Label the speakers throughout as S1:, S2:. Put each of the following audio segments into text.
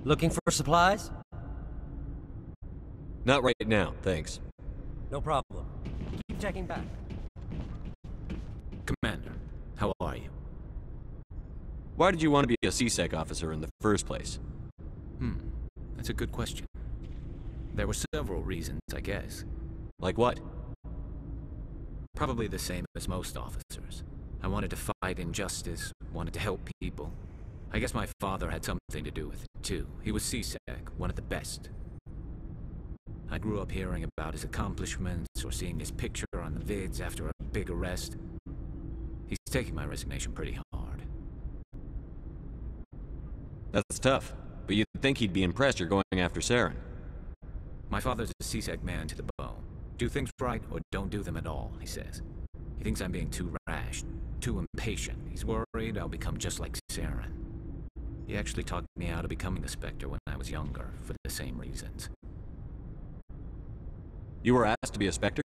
S1: Looking for supplies?
S2: Not right now, thanks.
S1: No problem. Keep checking back.
S3: Commander, how are you?
S2: Why did you want to be a CSEC officer in the first place?
S3: That's a good question. There were several reasons, I guess.
S2: Like what?
S3: Probably the same as most officers. I wanted to fight injustice, wanted to help people. I guess my father had something to do with it, too. He was CSEC, one of the best. I grew up hearing about his accomplishments or seeing his picture on the vids after a big arrest. He's taking my resignation pretty hard.
S2: That's tough, but you'd think he'd be impressed you're going after Saren.
S3: My father's a CSEC man to the bone. Do things right or don't do them at all, he says. He thinks I'm being too rash, too impatient. He's worried I'll become just like Saren. He actually talked me out of becoming a Spectre when I was younger, for the same reasons.
S2: You were asked to be a Spectre?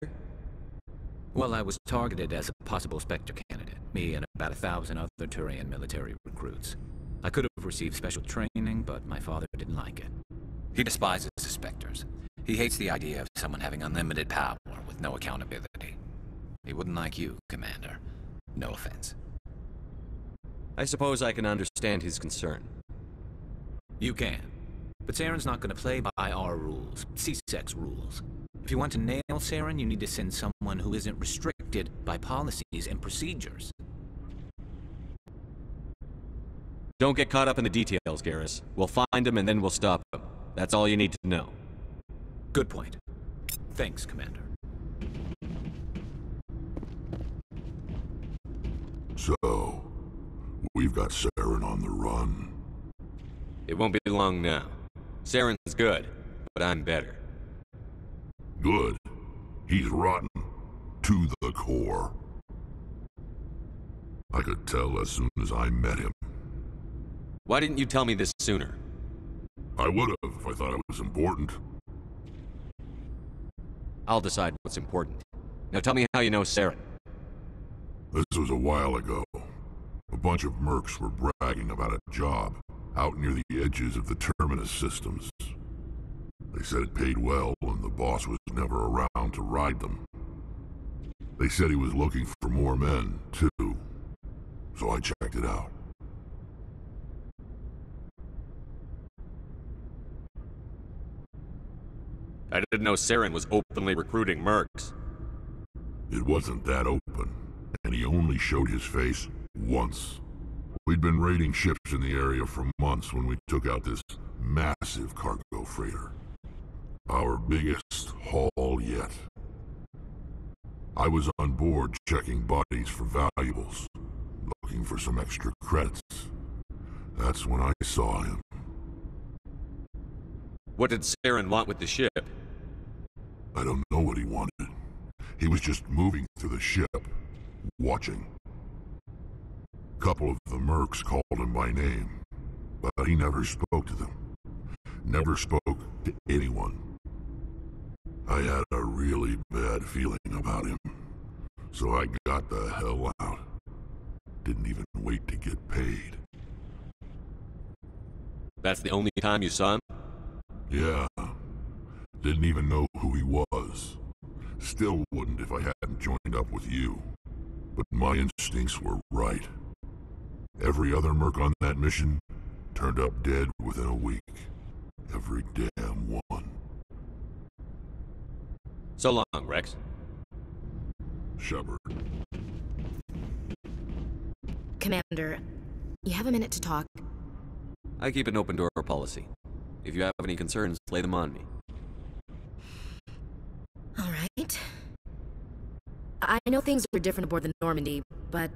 S3: Well, I was targeted as a possible Spectre candidate, me and about 1,000 other Turian military recruits. I could have received special training, but my father didn't like it. He despises the Spectres. He hates the idea of someone having unlimited power with no accountability. He wouldn't like you, Commander. No offense.
S2: I suppose I can understand his concern.
S3: You can. But Saren's not going to play by our rules, CSEC's rules. If you want to nail Saren, you need to send someone who isn't restricted by policies and procedures.
S2: Don't get caught up in the details, Garrus. We'll find him and then we'll stop him. That's all you need to know.
S3: Good point. Thanks, Commander.
S4: So, we've got Saren on the run.
S2: It won't be long now. Saren's good, but I'm better.
S4: Good. He's rotten. To the core. I could tell as soon as I met him.
S2: Why didn't you tell me this sooner?
S4: I would have if I thought it was important.
S2: I'll decide what's important. Now tell me how you know Saren.
S4: This was a while ago. A bunch of mercs were bragging about a job out near the edges of the Terminus systems. They said it paid well and the boss was never around to ride them. They said he was looking for more men, too. So I checked it out.
S2: I didn't know Saren was openly recruiting mercs.
S4: It wasn't that open, and he only showed his face once. We'd been raiding ships in the area for months when we took out this massive cargo freighter. Our biggest haul yet. I was on board checking bodies for valuables, looking for some extra credits. That's when I saw him.
S2: What did Saren want with the ship?
S4: I don't know what he wanted. He was just moving through the ship, watching. A couple of the mercs called him by name, but he never spoke to them. Never spoke to anyone. I had a really bad feeling about him, so I got the hell out. Didn't even wait to get paid.
S2: That's the only time you saw him?
S4: Yeah. Didn't even know who he was. Still wouldn't if I hadn't joined up with you. But my instincts were right. Every other merc on that mission turned up dead within a week. Every damn one.
S2: So long, Rex.
S4: Shepard.
S5: Commander, you have a minute to talk.
S2: I keep an open door policy. If you have any concerns, lay them on me.
S5: All right. I know things were different aboard the Normandy, but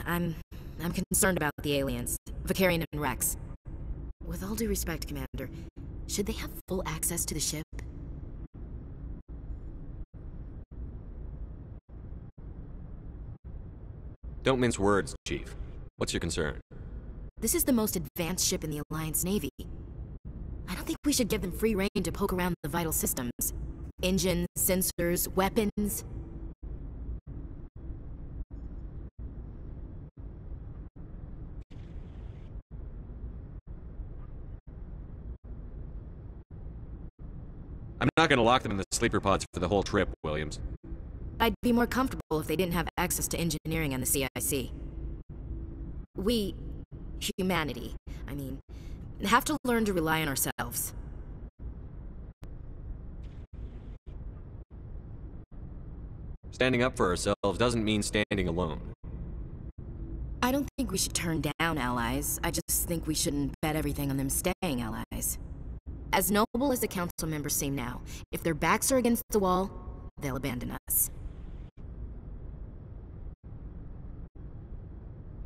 S5: I'm concerned about the aliens, Vakarian and Rex. With all due respect, Commander, should they have full access to the ship?
S2: Don't mince words, Chief. What's your concern?
S5: This is the most advanced ship in the Alliance Navy. I don't think we should give them free rein to poke around the vital systems. Engines, sensors, weapons.
S2: I'm not gonna lock them in the sleeper pods for the whole trip, Williams.
S5: I'd be more comfortable if they didn't have access to engineering and the CIC. We, humanity, I mean, have to learn to rely on ourselves.
S2: Standing up for ourselves doesn't mean standing alone.
S5: I don't think we should turn down allies. I just think we shouldn't bet everything on them staying allies. As noble as the council members seem now, if their backs are against the wall, they'll abandon us.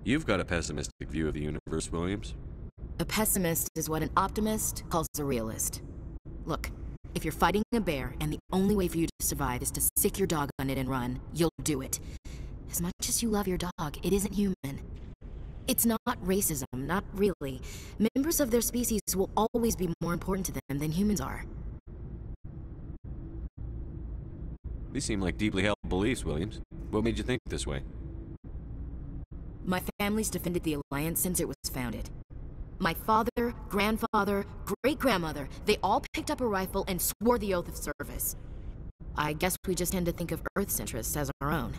S2: You've got a pessimistic view of the universe, Williams.
S5: A pessimist is what an optimist calls a realist. Look, if you're fighting a bear and the only way for you to survive is to sick your dog on it and run, you'll do it. As much as you love your dog, it isn't human. It's not racism, not really. Members of their species will always be more important to them than humans are.
S2: These seem like deeply held beliefs, Williams. What made you think this way?
S5: My family's defended the Alliance since it was founded. My father, grandfather, great-grandmother, they all picked up a rifle and swore the oath of service. I guess we just tend to think of Earth's interests as our own.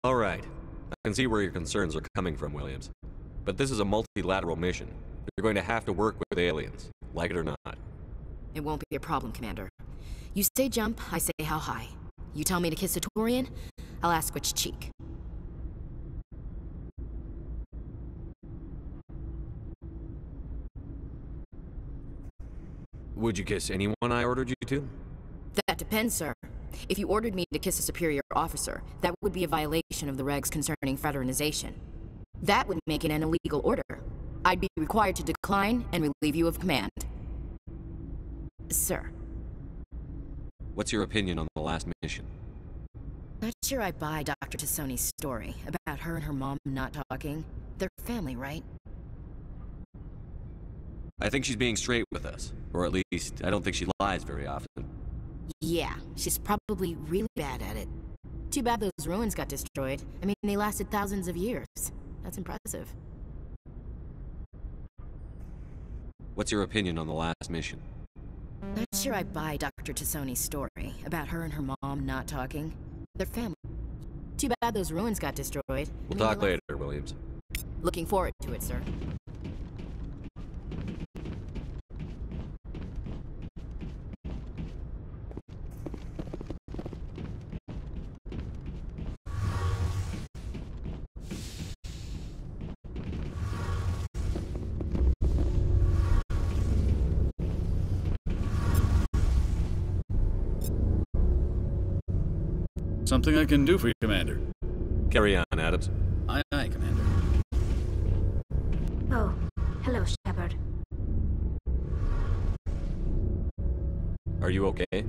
S2: All right. I can see where your concerns are coming from, Williams. But this is a multilateral mission. You're going to have to work with aliens, like it or not.
S5: It won't be a problem, Commander. You say jump, I say how high. You tell me to kiss a Turian, I'll ask which cheek.
S2: Would you kiss anyone I ordered you to?
S5: That depends, sir. If you ordered me to kiss a superior officer, that would be a violation of the regs concerning fraternization. That would make it an illegal order. I'd be required to decline and relieve you of command. Sir.
S2: What's your opinion on the last mission?
S5: Not sure I buy Dr. Tassoni's story about her and her mom not talking. They're family, right?
S2: I think she's being straight with us. Or at least, I don't think she lies very often.
S5: Yeah, she's probably really bad at it. Too bad those ruins got destroyed. I mean, they lasted thousands of years. That's impressive.
S2: What's your opinion on the last mission?
S5: Not sure I buy Dr. Tassoni's story about her and her mom not talking. They're family. Too bad those ruins got destroyed.
S2: We'll talk later, Williams.
S5: Looking forward to it, sir.
S6: Something I can do for you, Commander.
S2: Carry on, Adams.
S6: Aye, aye, Commander.
S7: Oh, hello, Shepard.
S2: Are you okay?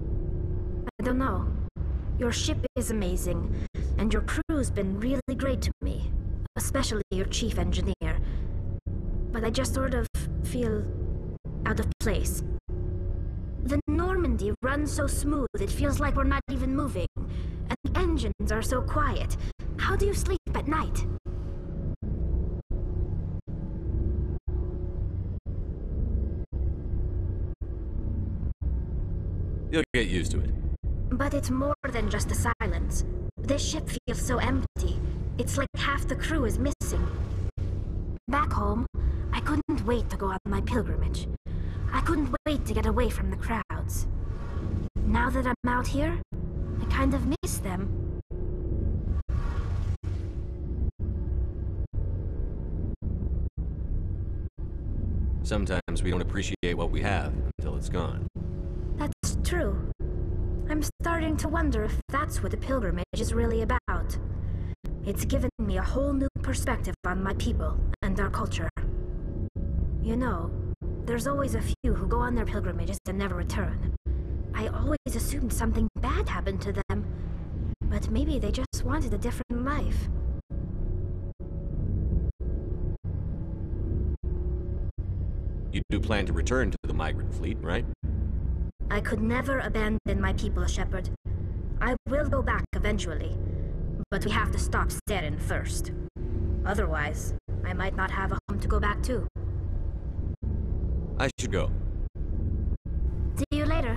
S7: I don't know. Your ship is amazing, and your crew's been really great to me. Especially your chief engineer. But I just sort of feel out of place. The Normandy runs so smooth, it feels like we're not even moving. And the engines are so quiet. How do you sleep at night?
S2: You'll get used to it.
S7: But it's more than just the silence. This ship feels so empty. It's like half the crew is missing. Back home, I couldn't wait to go on my pilgrimage. I couldn't wait to get away from the crowds. Now that I'm out here, I kind of miss them.
S2: Sometimes we don't appreciate what we have until it's gone.
S7: That's true. I'm starting to wonder if that's what the pilgrimage is really about. It's given me a whole new perspective on my people and our culture. You know, there's always a few who go on their pilgrimages and never return. I always assumed something bad happened to them, but maybe they just wanted a different life.
S2: You do plan to return to the migrant fleet, right?
S7: I could never abandon my people, Shepard. I will go back eventually, but we have to stop Saren first. Otherwise, I might not have a home to go back to.
S2: I should go.
S7: See you later.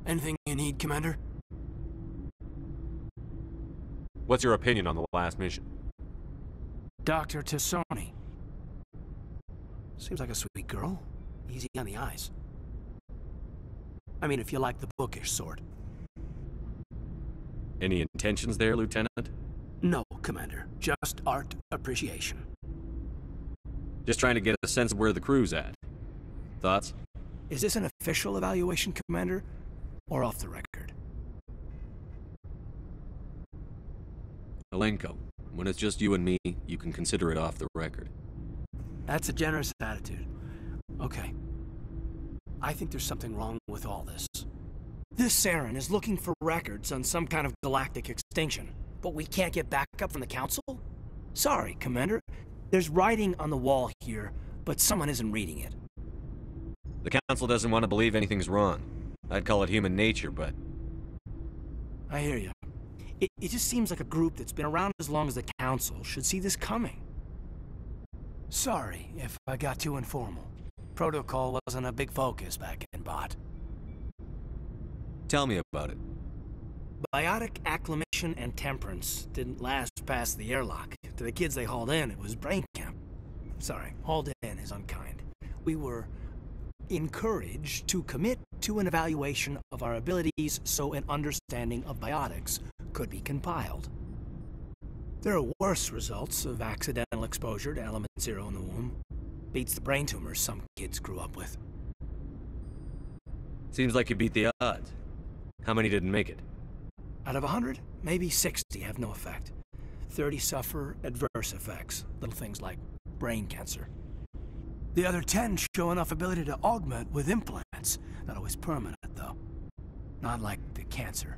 S8: Anything you need, Commander?
S2: What's your opinion on the last mission?
S8: Dr. Tassoni. Seems like a sweet girl. Easy on the eyes. I mean, if you like the bookish sort.
S2: Any intentions there, Lieutenant?
S8: No, Commander. Just art appreciation.
S2: Just trying to get a sense of where the crew's at. Thoughts?
S8: Is this an official evaluation, Commander? Or off the record?
S2: Alenko, when it's just you and me, you can consider it off the record.
S8: That's a generous attitude. Okay. I think there's something wrong with all this. This Saren is looking for records on some kind of galactic extinction, but we can't get backup from the Council? Sorry, Commander. There's writing on the wall here, but someone isn't reading it.
S2: The Council doesn't want to believe anything's wrong. I'd call it human nature, but...
S8: I hear you. It just seems like a group that's been around as long as the Council should see this coming. Sorry if I got too informal. Protocol wasn't a big focus back in Bot.
S2: Tell me about it.
S8: Biotic acclimation and temperance didn't last past the airlock. To the kids they hauled in, it was brain camp. Sorry, hauled in is unkind. We were encouraged to commit to an evaluation of our abilities so an understanding of biotics could be compiled. There are worse results of accidental exposure to element 0 in the womb. Beats the brain tumors some kids grew up with.
S2: Seems like you beat the odds. How many didn't make it?
S8: Out of 100, maybe 60 have no effect. 30 suffer adverse effects, little things like brain cancer. The other 10 show enough ability to augment with implants. Not always permanent, though. Not like the cancer.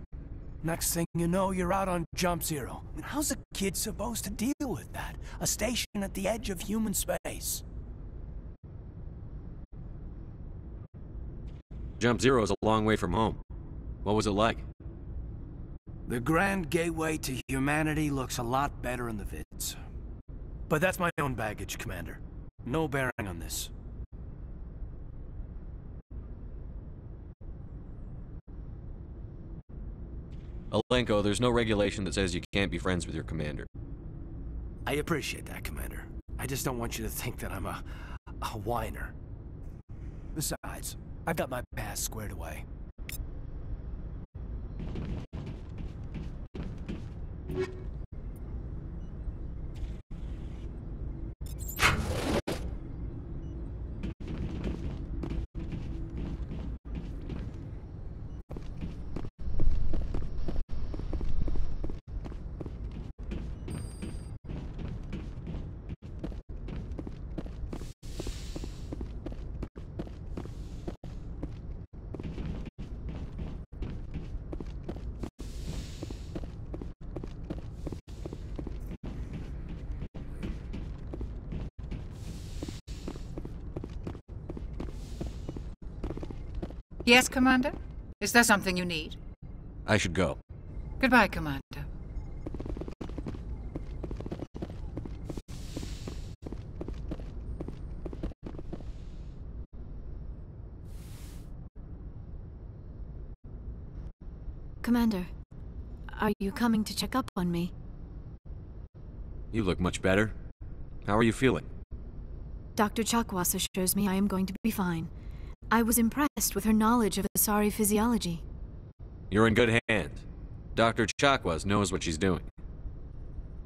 S8: Next thing you know, you're out on Jump Zero. I mean, how's a kid supposed to deal with that? A station at the edge of human space.
S2: Jump Zero is a long way from home. What was it like?
S8: The grand gateway to humanity looks a lot better in the vids. But that's my own baggage, Commander. No bearing on this.
S2: Alenko, there's no regulation that says you can't be friends with your commander.
S8: I appreciate that, Commander. I just don't want you to think that I'm a whiner. Besides, I've got my past squared away.
S9: Yes, Commander? Is there something you need?
S2: I should go.
S9: Goodbye, Commander.
S5: Commander, are you coming to check up on me?
S2: You look much better. How are you feeling?
S5: Dr. Chakwas assures me I am going to be fine. I was impressed with her knowledge of Asari physiology.
S2: You're in good hands. Dr. Chakwas knows what she's doing.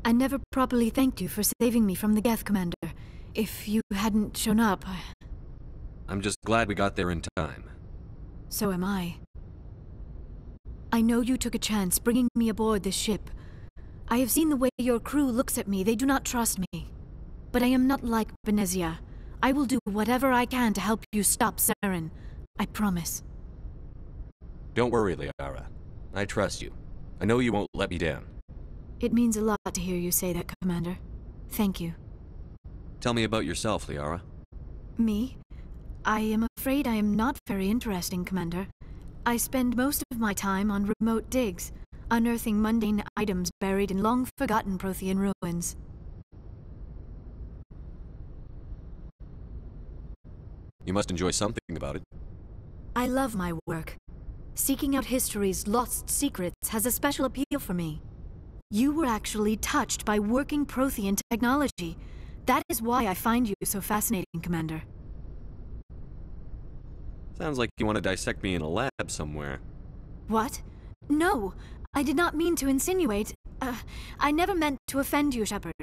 S5: I never properly thanked you for saving me from the Geth, Commander. If you hadn't shown up,
S2: I'm just glad we got there in time.
S5: So am I. I know you took a chance bringing me aboard this ship. I have seen the way your crew looks at me. They do not trust me. But I am not like Benezia. I will do whatever I can to help you stop Saren. I promise.
S2: Don't worry, Liara. I trust you. I know you won't let me down.
S5: It means a lot to hear you say that, Commander. Thank you.
S2: Tell me about yourself, Liara.
S5: Me? I am afraid I am not very interesting, Commander. I spend most of my time on remote digs, unearthing mundane items buried in long-forgotten Prothean ruins.
S2: You must enjoy something about it.
S5: I love my work. Seeking out history's lost secrets has a special appeal for me. You were actually touched by working Prothean technology. That is why I find you so fascinating, Commander.
S2: Sounds like you want to dissect me in a lab somewhere.
S5: What? No, I did not mean to insinuate. I never meant to offend you, Shepard.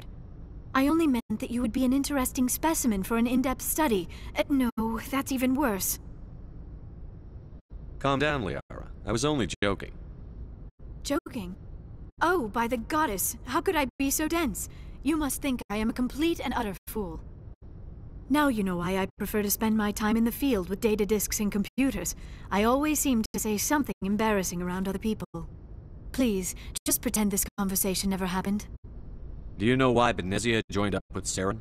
S5: I only meant that you would be an interesting specimen for an in-depth study. No, that's even worse.
S2: Calm down, Liara. I was only joking.
S5: Joking? Oh, by the goddess, how could I be so dense? You must think I am a complete and utter fool. Now you know why I prefer to spend my time in the field with data disks and computers. I always seem to say something embarrassing around other people. Please, just pretend this conversation never happened.
S2: Do you know why Benezia joined up with Saren?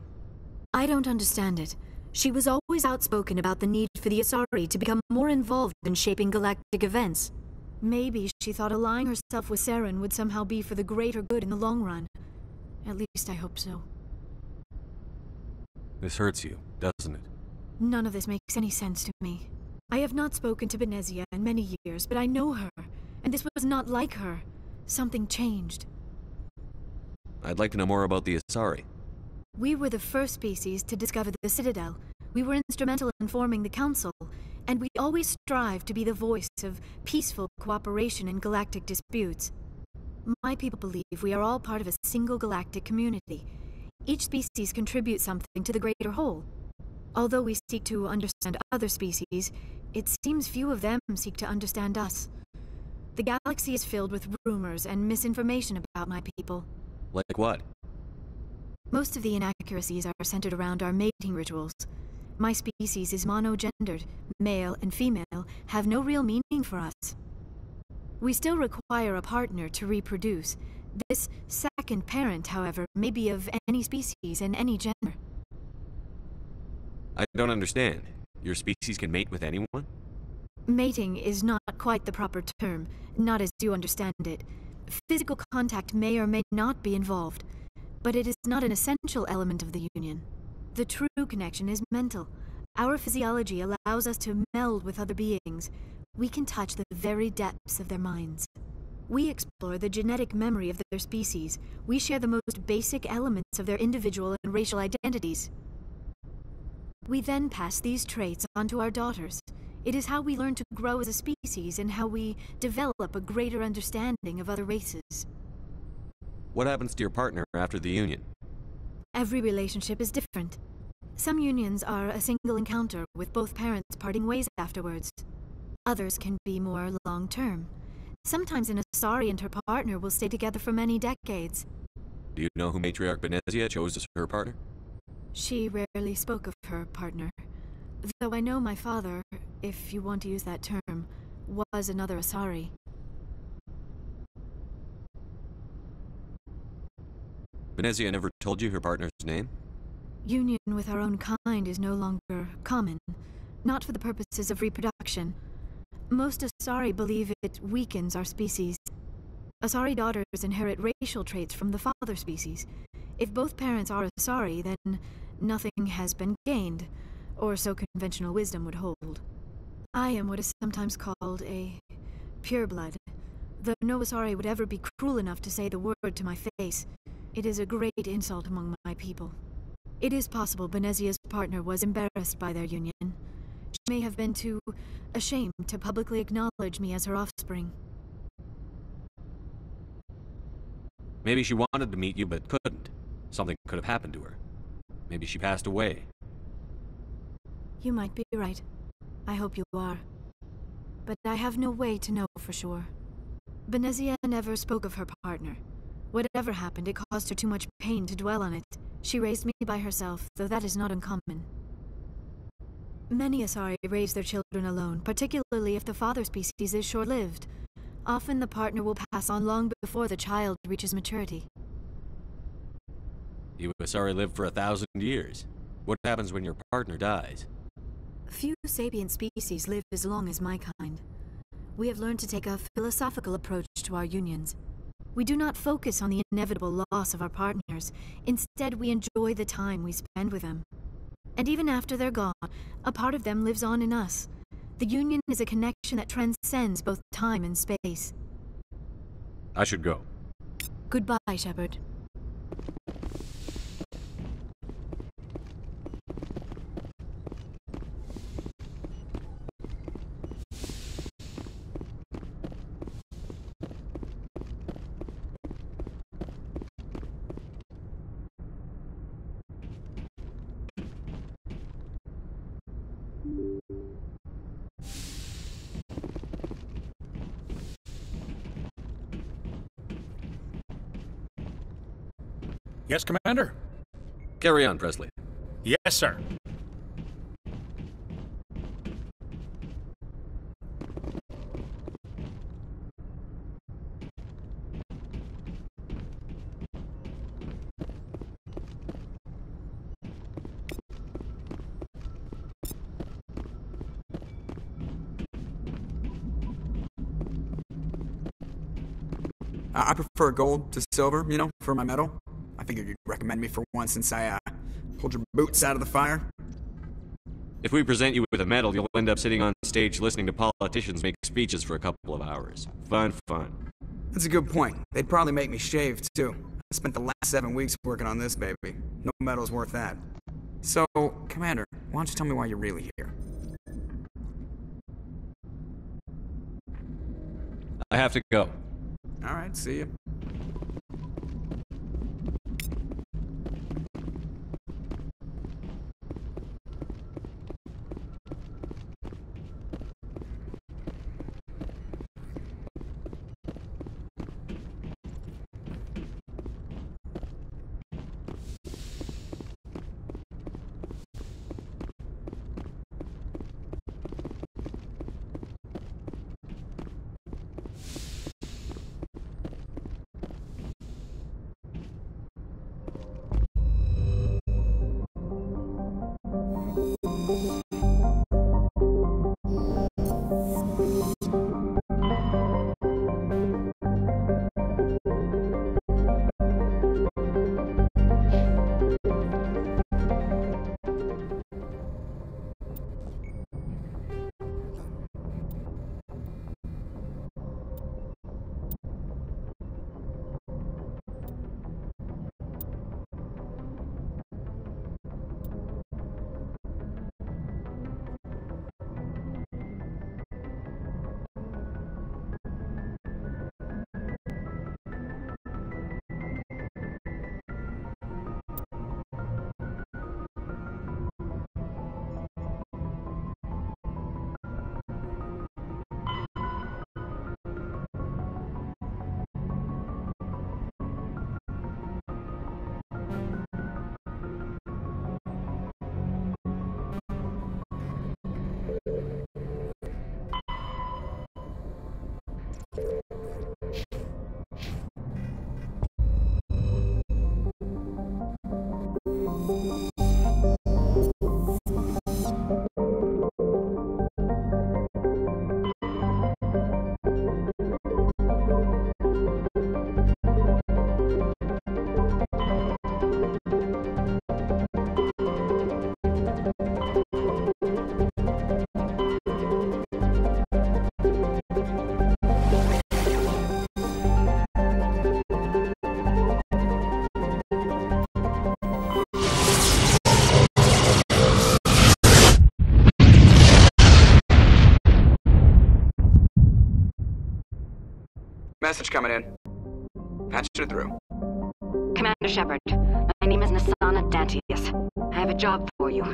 S10: I don't understand it. She was always outspoken about the need for the Asari to become more involved in shaping galactic events. Maybe she thought allying herself with Saren would somehow be for the greater good in the long run. At least I hope so.
S2: This hurts you, doesn't it?
S10: None of this makes any sense to me. I have not spoken to Benezia in many years, but I know her, and this was not like her. Something changed.
S2: I'd like to know more about the Asari.
S10: We were the first species to discover the Citadel. We were instrumental in forming the Council, and we always strive to be the voice of peaceful cooperation in galactic disputes. My people believe we are all part of a single galactic community. Each species contributes something to the greater whole. Although we seek to understand other species, it seems few of them seek to understand us. The galaxy is filled with rumors and misinformation about my people.
S2: Like what?
S10: Most of the inaccuracies are centered around our mating rituals. My species is monogendered. Male and female have no real meaning for us. We still require a partner to reproduce. This second parent, however, may be of any species and any gender.
S2: I don't understand. Your species can mate with anyone?
S10: Mating is not quite the proper term, not as you understand it. Physical contact may or may not be involved, but it is not an essential element of the union. The true connection is mental. Our physiology allows us to meld with other beings. We can touch the very depths of their minds. We explore the genetic memory of their species. We share the most basic elements of their individual and racial identities. We then pass these traits on to our daughters. It is how we learn to grow as a species and how we develop a greater understanding of other races.
S2: What happens to your partner after the union?
S10: Every relationship is different. Some unions are a single encounter with both parents parting ways afterwards. Others can be more long-term. Sometimes an Asari and her partner will stay together for many decades.
S2: Do you know who Matriarch Benezia chose as her partner?
S10: She rarely spoke of her partner. Though I know my father, if you want to use that term, was another Asari.
S2: Benezia never told you her partner's name?
S10: Union with our own kind is no longer common, not for the purposes of reproduction. Most Asari believe it weakens our species. Asari daughters inherit racial traits from the father species. If both parents are Asari, then nothing has been gained, or so conventional wisdom would hold. I am what is sometimes called a pureblood, though no Asari would ever be cruel enough to say the word to my face. It is a great insult among my people. It is possible Benezia's partner was embarrassed by their union. She may have been too ashamed to publicly acknowledge me as her offspring.
S2: Maybe she wanted to meet you but couldn't. Something could have happened to her. Maybe she passed away.
S10: You might be right. I hope you are. But I have no way to know for sure. Benezia never spoke of her partner. Whatever happened, it caused her too much pain to dwell on it. She raised me by herself, though that is not uncommon. Many Asari raise their children alone, particularly if the father species is short-lived. Often the partner will pass on long before the child reaches maturity.
S2: You Asari live for 1,000 years. What happens when your partner dies?
S10: Few sapient species live as long as my kind. We have learned to take a philosophical approach to our unions. We do not focus on the inevitable loss of our partners. Instead, we enjoy the time we spend with them. And even after they're gone, a part of them lives on in us. The union is a connection that transcends both time and space.
S2: I should go.
S10: Goodbye, Shepard.
S6: Yes, Commander?
S2: Carry on, Presley.
S6: Yes, sir.
S11: I prefer gold to silver, you know, for my medal. I figured you'd recommend me for once since I, pulled your boots out of the fire.
S2: If we present you with a medal, you'll end up sitting on stage listening to politicians make speeches for a couple of hours. Fun.
S11: That's a good point. They'd probably make me shave, too. I spent the last 7 weeks working on this baby. No medal's worth that. So, Commander, why don't you tell me why you're really here?
S2: I have to go.
S11: Alright, see you. Message coming in. Patched it through.
S12: Commander Shepard, my name is Nasana Dantius. I have a job for you.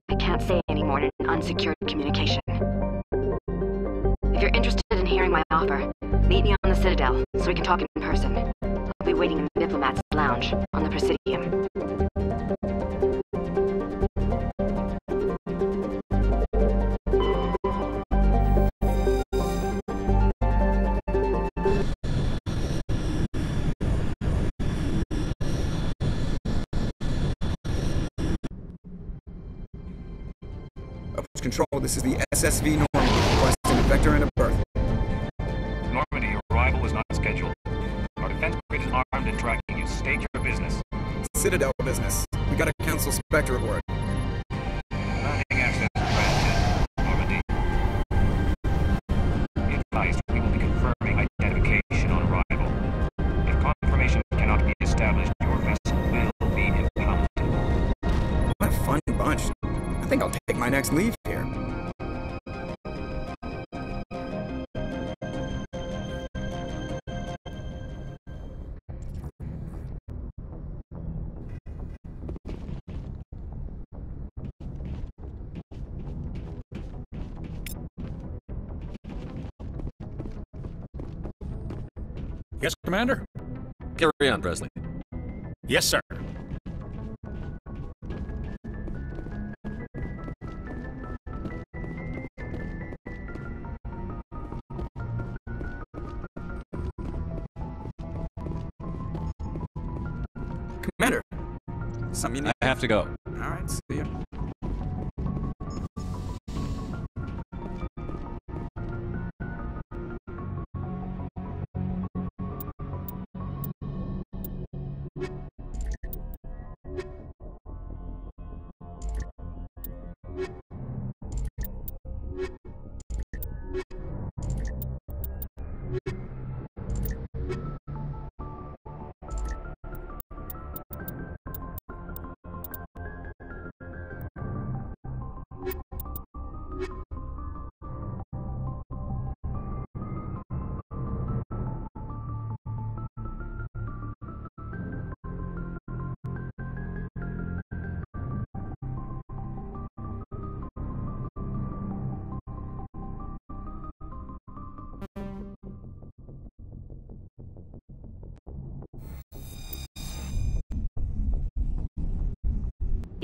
S12: I can't say any more in unsecured communication. If you're interested in hearing my offer, meet me on the Citadel so we can talk in person. I'll be waiting in the Diplomat's Lounge on the Presidium.
S11: Control, this is the SSV Normandy, requesting a vector and a berth.
S13: Normandy, your arrival is not scheduled. Our defense grid is armed and tracking you. State your business.
S11: Citadel business. We got a Council Spectre aboard.
S13: Landing access granted, Normandy. Be advised, we will be confirming identification on arrival. If confirmation cannot be established, your vessel will be impounded.
S11: What a fun bunch. I think I'll take my next leave here.
S6: Yes, Commander?
S2: Carry on, Presley.
S6: Yes, sir.
S11: Commander, something you need?
S2: I have to go.
S11: Alright, see ya.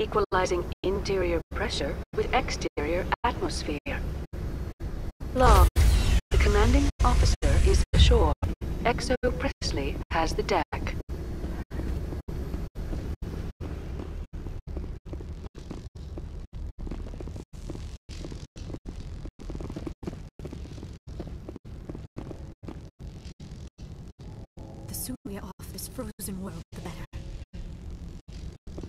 S12: Equalizing interior pressure with exterior atmosphere. Log. The commanding officer is ashore. XO Presley has the deck.
S10: The sooner we are off this frozen world, the better.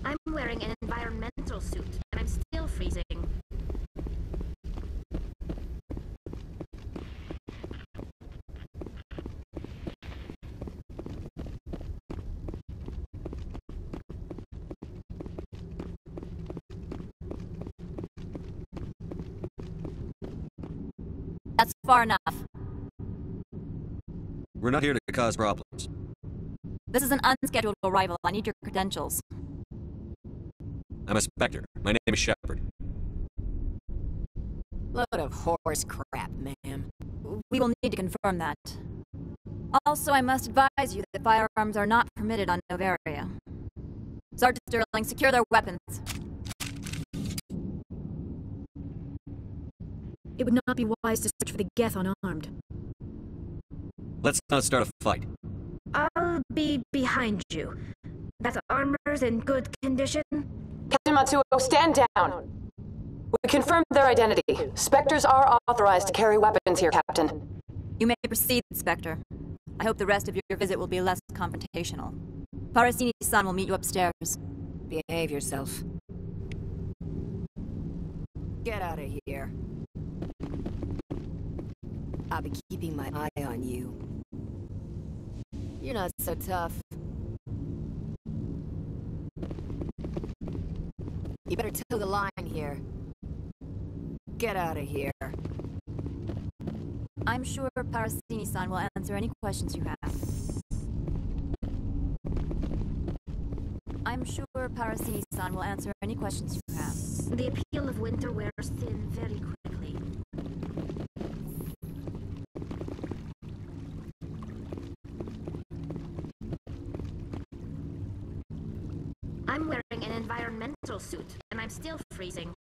S7: I'm wearing an environmental suit, and I'm still freezing.
S14: That's far enough.
S2: We're not here to cause problems.
S14: This is an unscheduled arrival. I need your credentials.
S2: I'm a Spectre. My name is Shepard.
S14: Load of horse crap, ma'am. We will need to confirm that. Also, I must advise you that firearms are not permitted on Novaria. Sergeant Sterling, secure their weapons.
S10: It would not be wise to search for the Geth unarmed.
S2: Let's not start a fight.
S7: I'll be behind you. That armor's in good condition?
S15: Captain Matsuo, stand down. We confirmed their identity. Spectres are authorized to carry weapons here, Captain.
S14: You may proceed, Spectre. I hope the rest of your visit will be less confrontational. Parasini-san will meet you upstairs. Behave yourself.
S16: Get out of here. I'll be keeping my eye on you. You're not so tough. You better toe the line here. Get out of here.
S14: I'm sure Parasini-san will answer any questions you have. I'm sure Parasini-san will answer any questions you have.
S7: The appeal of winter wears thin very quickly. I'm wearing an environmental suit, and I'm still freezing.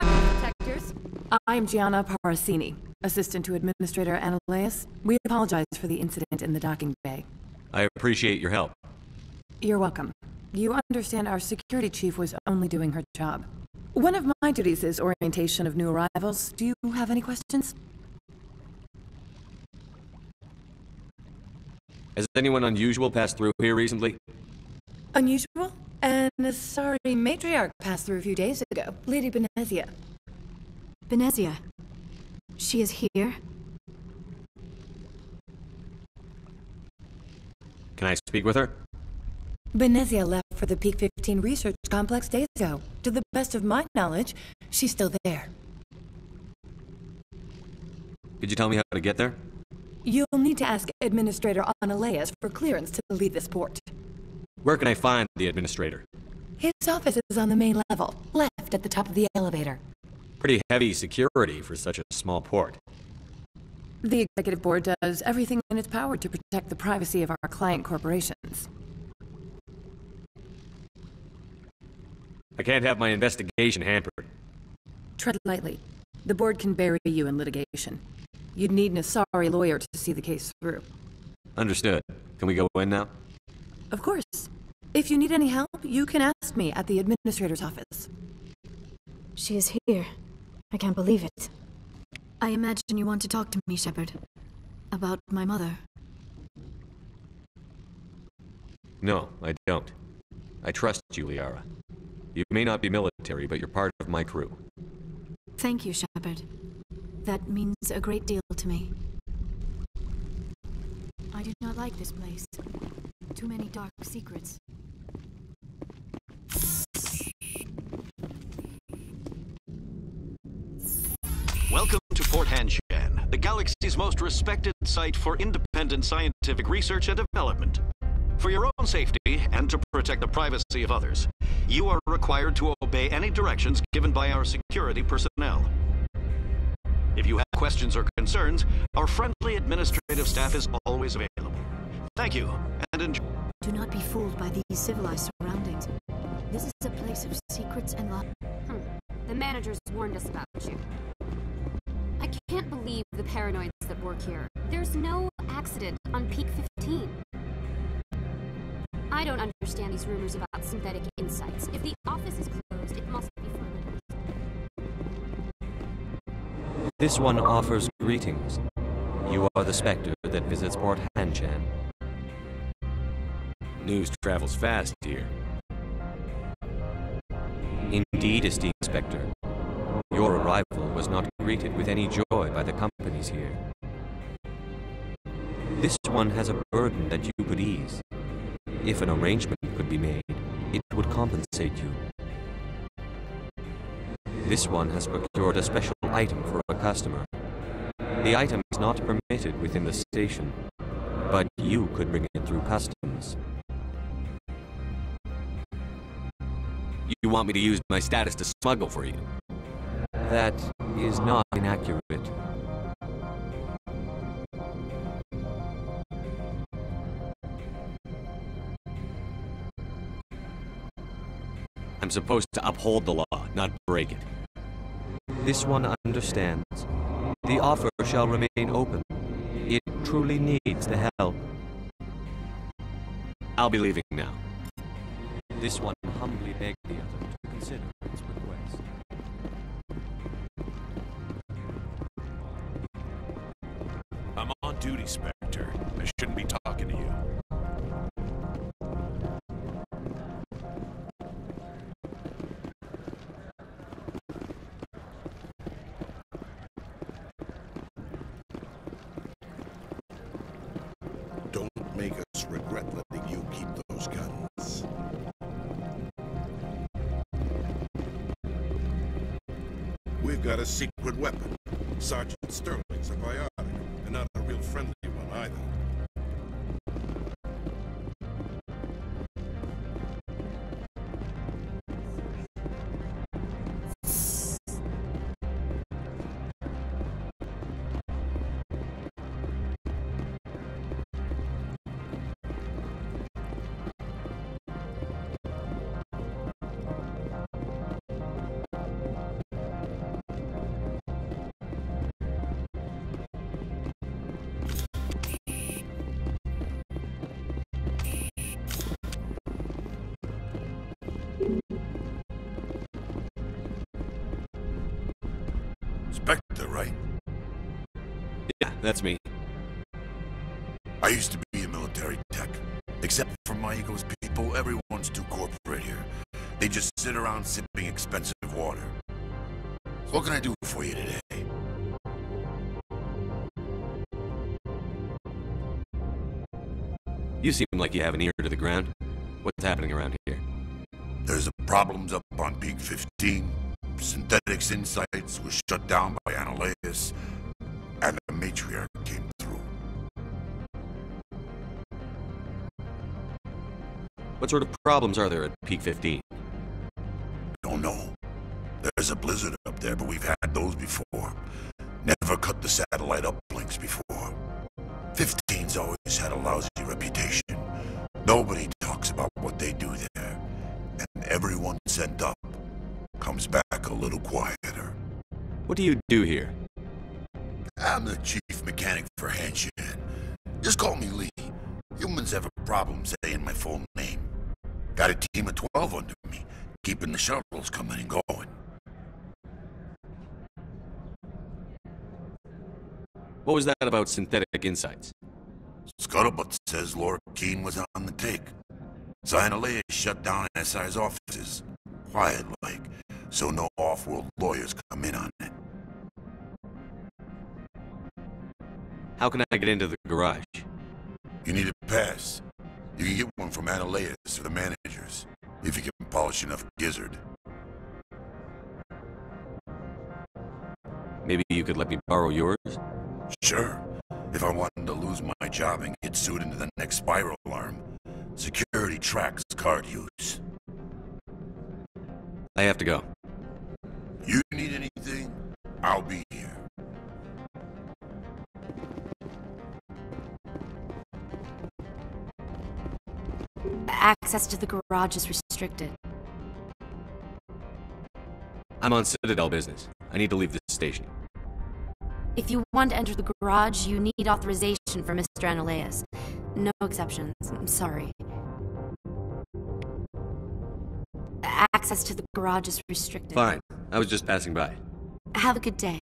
S17: Detectors. I am Gianna Parasini, assistant to Administrator Ananias. We apologize for the incident in the docking bay.
S2: I appreciate your help.
S17: You're welcome. You understand our security chief was only doing her job. One of my duties is orientation of new arrivals. Do you have any questions?
S2: Has anyone unusual passed through here recently?
S17: Unusual? An Asari matriarch passed through a few days ago. Lady Benezia.
S10: Benezia? She is here?
S2: Can I speak with her?
S17: Benezia left for the Peak 15 research complex days ago. To the best of my knowledge, she's still there.
S2: Could you tell me how to get there?
S17: You'll need to ask Administrator Ananias for clearance to leave this port.
S2: Where can I find the Administrator?
S17: His office is on the main level, left at the top of the elevator.
S2: Pretty heavy security for such a small port.
S17: The Executive Board does everything in its power to protect the privacy of our client corporations.
S2: I can't have my investigation hampered.
S17: Tread lightly. The Board can bury you in litigation. You'd need an Asari lawyer to see the case through.
S2: Understood. Can we go in now?
S17: Of course. If you need any help, you can ask me at the Administrator's office.
S10: She is here. I can't believe it. I imagine you want to talk to me, Shepard. About my mother.
S2: No, I don't. I trust you, Liara. You may not be military, but you're part of my crew.
S10: Thank you, Shepard. That means a great deal to me. I do not like this place. Too many dark secrets.
S18: Welcome to Port Hanshan, the galaxy's most respected site for independent scientific research and development. For your own safety and to protect the privacy of others, you are required to obey any directions given by our security personnel. If you have questions or concerns, our friendly administrative staff is always available. Thank you, and enjoy.
S10: Do not be fooled by these civilized surroundings. This is a place of secrets and love.
S19: The managers warned us about you. I can't believe the paranoids that work here. There's no accident on Peak 15. I don't understand these rumors about synthetic insights. If the office is closed, it must be for a reason.
S2: This one offers greetings. You are the Spectre that visits Port Hanshan. News travels fast here. Indeed, esteemed Spectre. Your arrival was not greeted with any joy by the companies here. This one has a burden that you could ease. If an arrangement could be made, it would compensate you. This one has procured a special item for a customer. The item is not permitted within the station, but you could bring it through customs. You want me to use my status to smuggle for you? That is not inaccurate. I'm supposed to uphold the law, not break it. This one understands. The offer shall remain open. It truly needs the help. I'll be leaving now. This one humbly begged the other to consider its request.
S20: I'm on duty, Spectre. I shouldn't be talking to you.
S4: Don't make us regret letting you keep those guns. We've got a secret weapon. Sergeant Sterling's a biotic, and not a real friendly one either. Spectre, right?
S2: Yeah, that's me.
S4: I used to be a military tech. Except for my ego's people, everyone's too corporate here. They just sit around sipping expensive water. What can I do for you today?
S2: You seem like you have an ear to the ground. What's happening around here?
S4: There's problems up on Peak 15. Synthetics Insights was shut down by Analeus, and the Matriarch came through.
S2: What sort of problems are there at Peak 15?
S4: Don't know. There's a blizzard up there, but we've had those before. Never cut the satellite uplinks before. 15's always had a lousy reputation. Nobody talks about what they do there. And everyone sent up comes back a little quieter.
S2: What do you do here?
S4: I'm the chief mechanic for Hanshan. Just call me Lee. Humans have a problem saying my full name. Got a team of 12 under me, keeping the shuttles coming and going.
S2: What was that about Synthetic Insights?
S4: Scuttlebutt says Laura Keene was on the take. Xanalea shut down SI's offices. Quiet like, so no off-world lawyers come in on it.
S2: How can I get into the garage?
S4: You need a pass. You can get one from Analeas or the managers, if you can polish enough gizzard.
S2: Maybe you could let me borrow yours?
S4: Sure. If I wanted to lose my job and get sued into the next spiral alarm, security tracks card use.
S2: I have to go.
S4: You need anything? I'll be here.
S5: Access to the garage is restricted.
S2: I'm on Citadel business. I need to leave this station.
S5: If you want to enter the garage, you need authorization from Mr. Analeas. No exceptions. I'm sorry. Access to the garage is restricted.
S2: Fine. I was just passing by.
S5: Have a good day.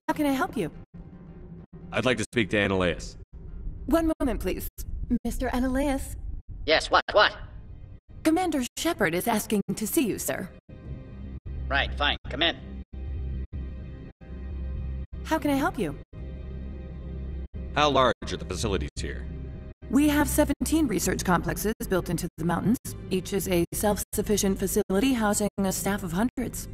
S17: How can I help you?
S2: I'd like to speak to Analeas.
S17: One moment, please. Mr. Analeas?
S21: Yes, what?
S17: Commander Shepard is asking to see you, sir.
S21: Right, fine, come in.
S17: How can I help you?
S2: How large are the facilities here?
S17: We have 17 research complexes built into the mountains. Each is a self-sufficient facility housing a staff of hundreds.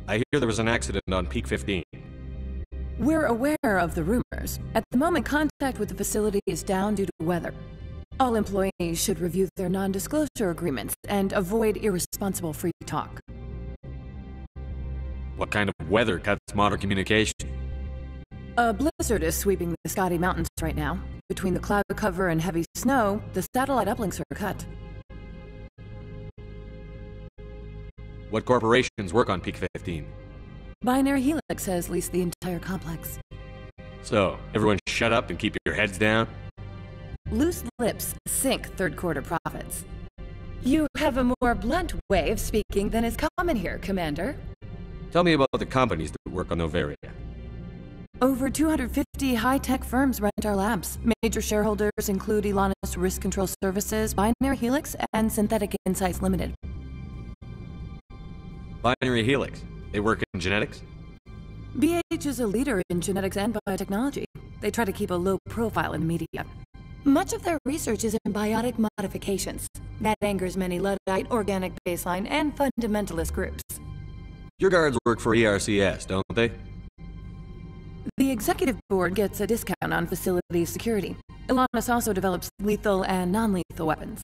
S2: I hear there was an accident on Peak 15.
S17: We're aware of the rumors. At the moment, contact with the facility is down due to weather. All employees should review their non-disclosure agreements and avoid irresponsible free talk.
S2: What kind of weather cuts modern communication?
S17: A blizzard is sweeping the Scotty Mountains right now. Between the cloud cover and heavy snow, the satellite uplinks are cut.
S2: What corporations work on Peak 15?
S17: Binary Helix has leased the entire complex.
S2: So, everyone shut up and keep your heads down?
S17: Loose lips sink third quarter profits. You have a more blunt way of speaking than is common here, Commander.
S2: Tell me about the companies that work on Noveria.
S17: Over 250 high-tech firms rent our labs. Major shareholders include Elanus Risk Control Services, Binary Helix, and Synthetic Insights Limited.
S2: Binary Helix. They work in genetics?
S17: BH is a leader in genetics and biotechnology. They try to keep a low profile in the media. Much of their research is in biotic modifications. That angers many Luddite, organic baseline, and fundamentalist groups.
S2: Your guards work for ERCS, don't they?
S17: The executive board gets a discount on facility security. Elanus also develops lethal and non-lethal weapons.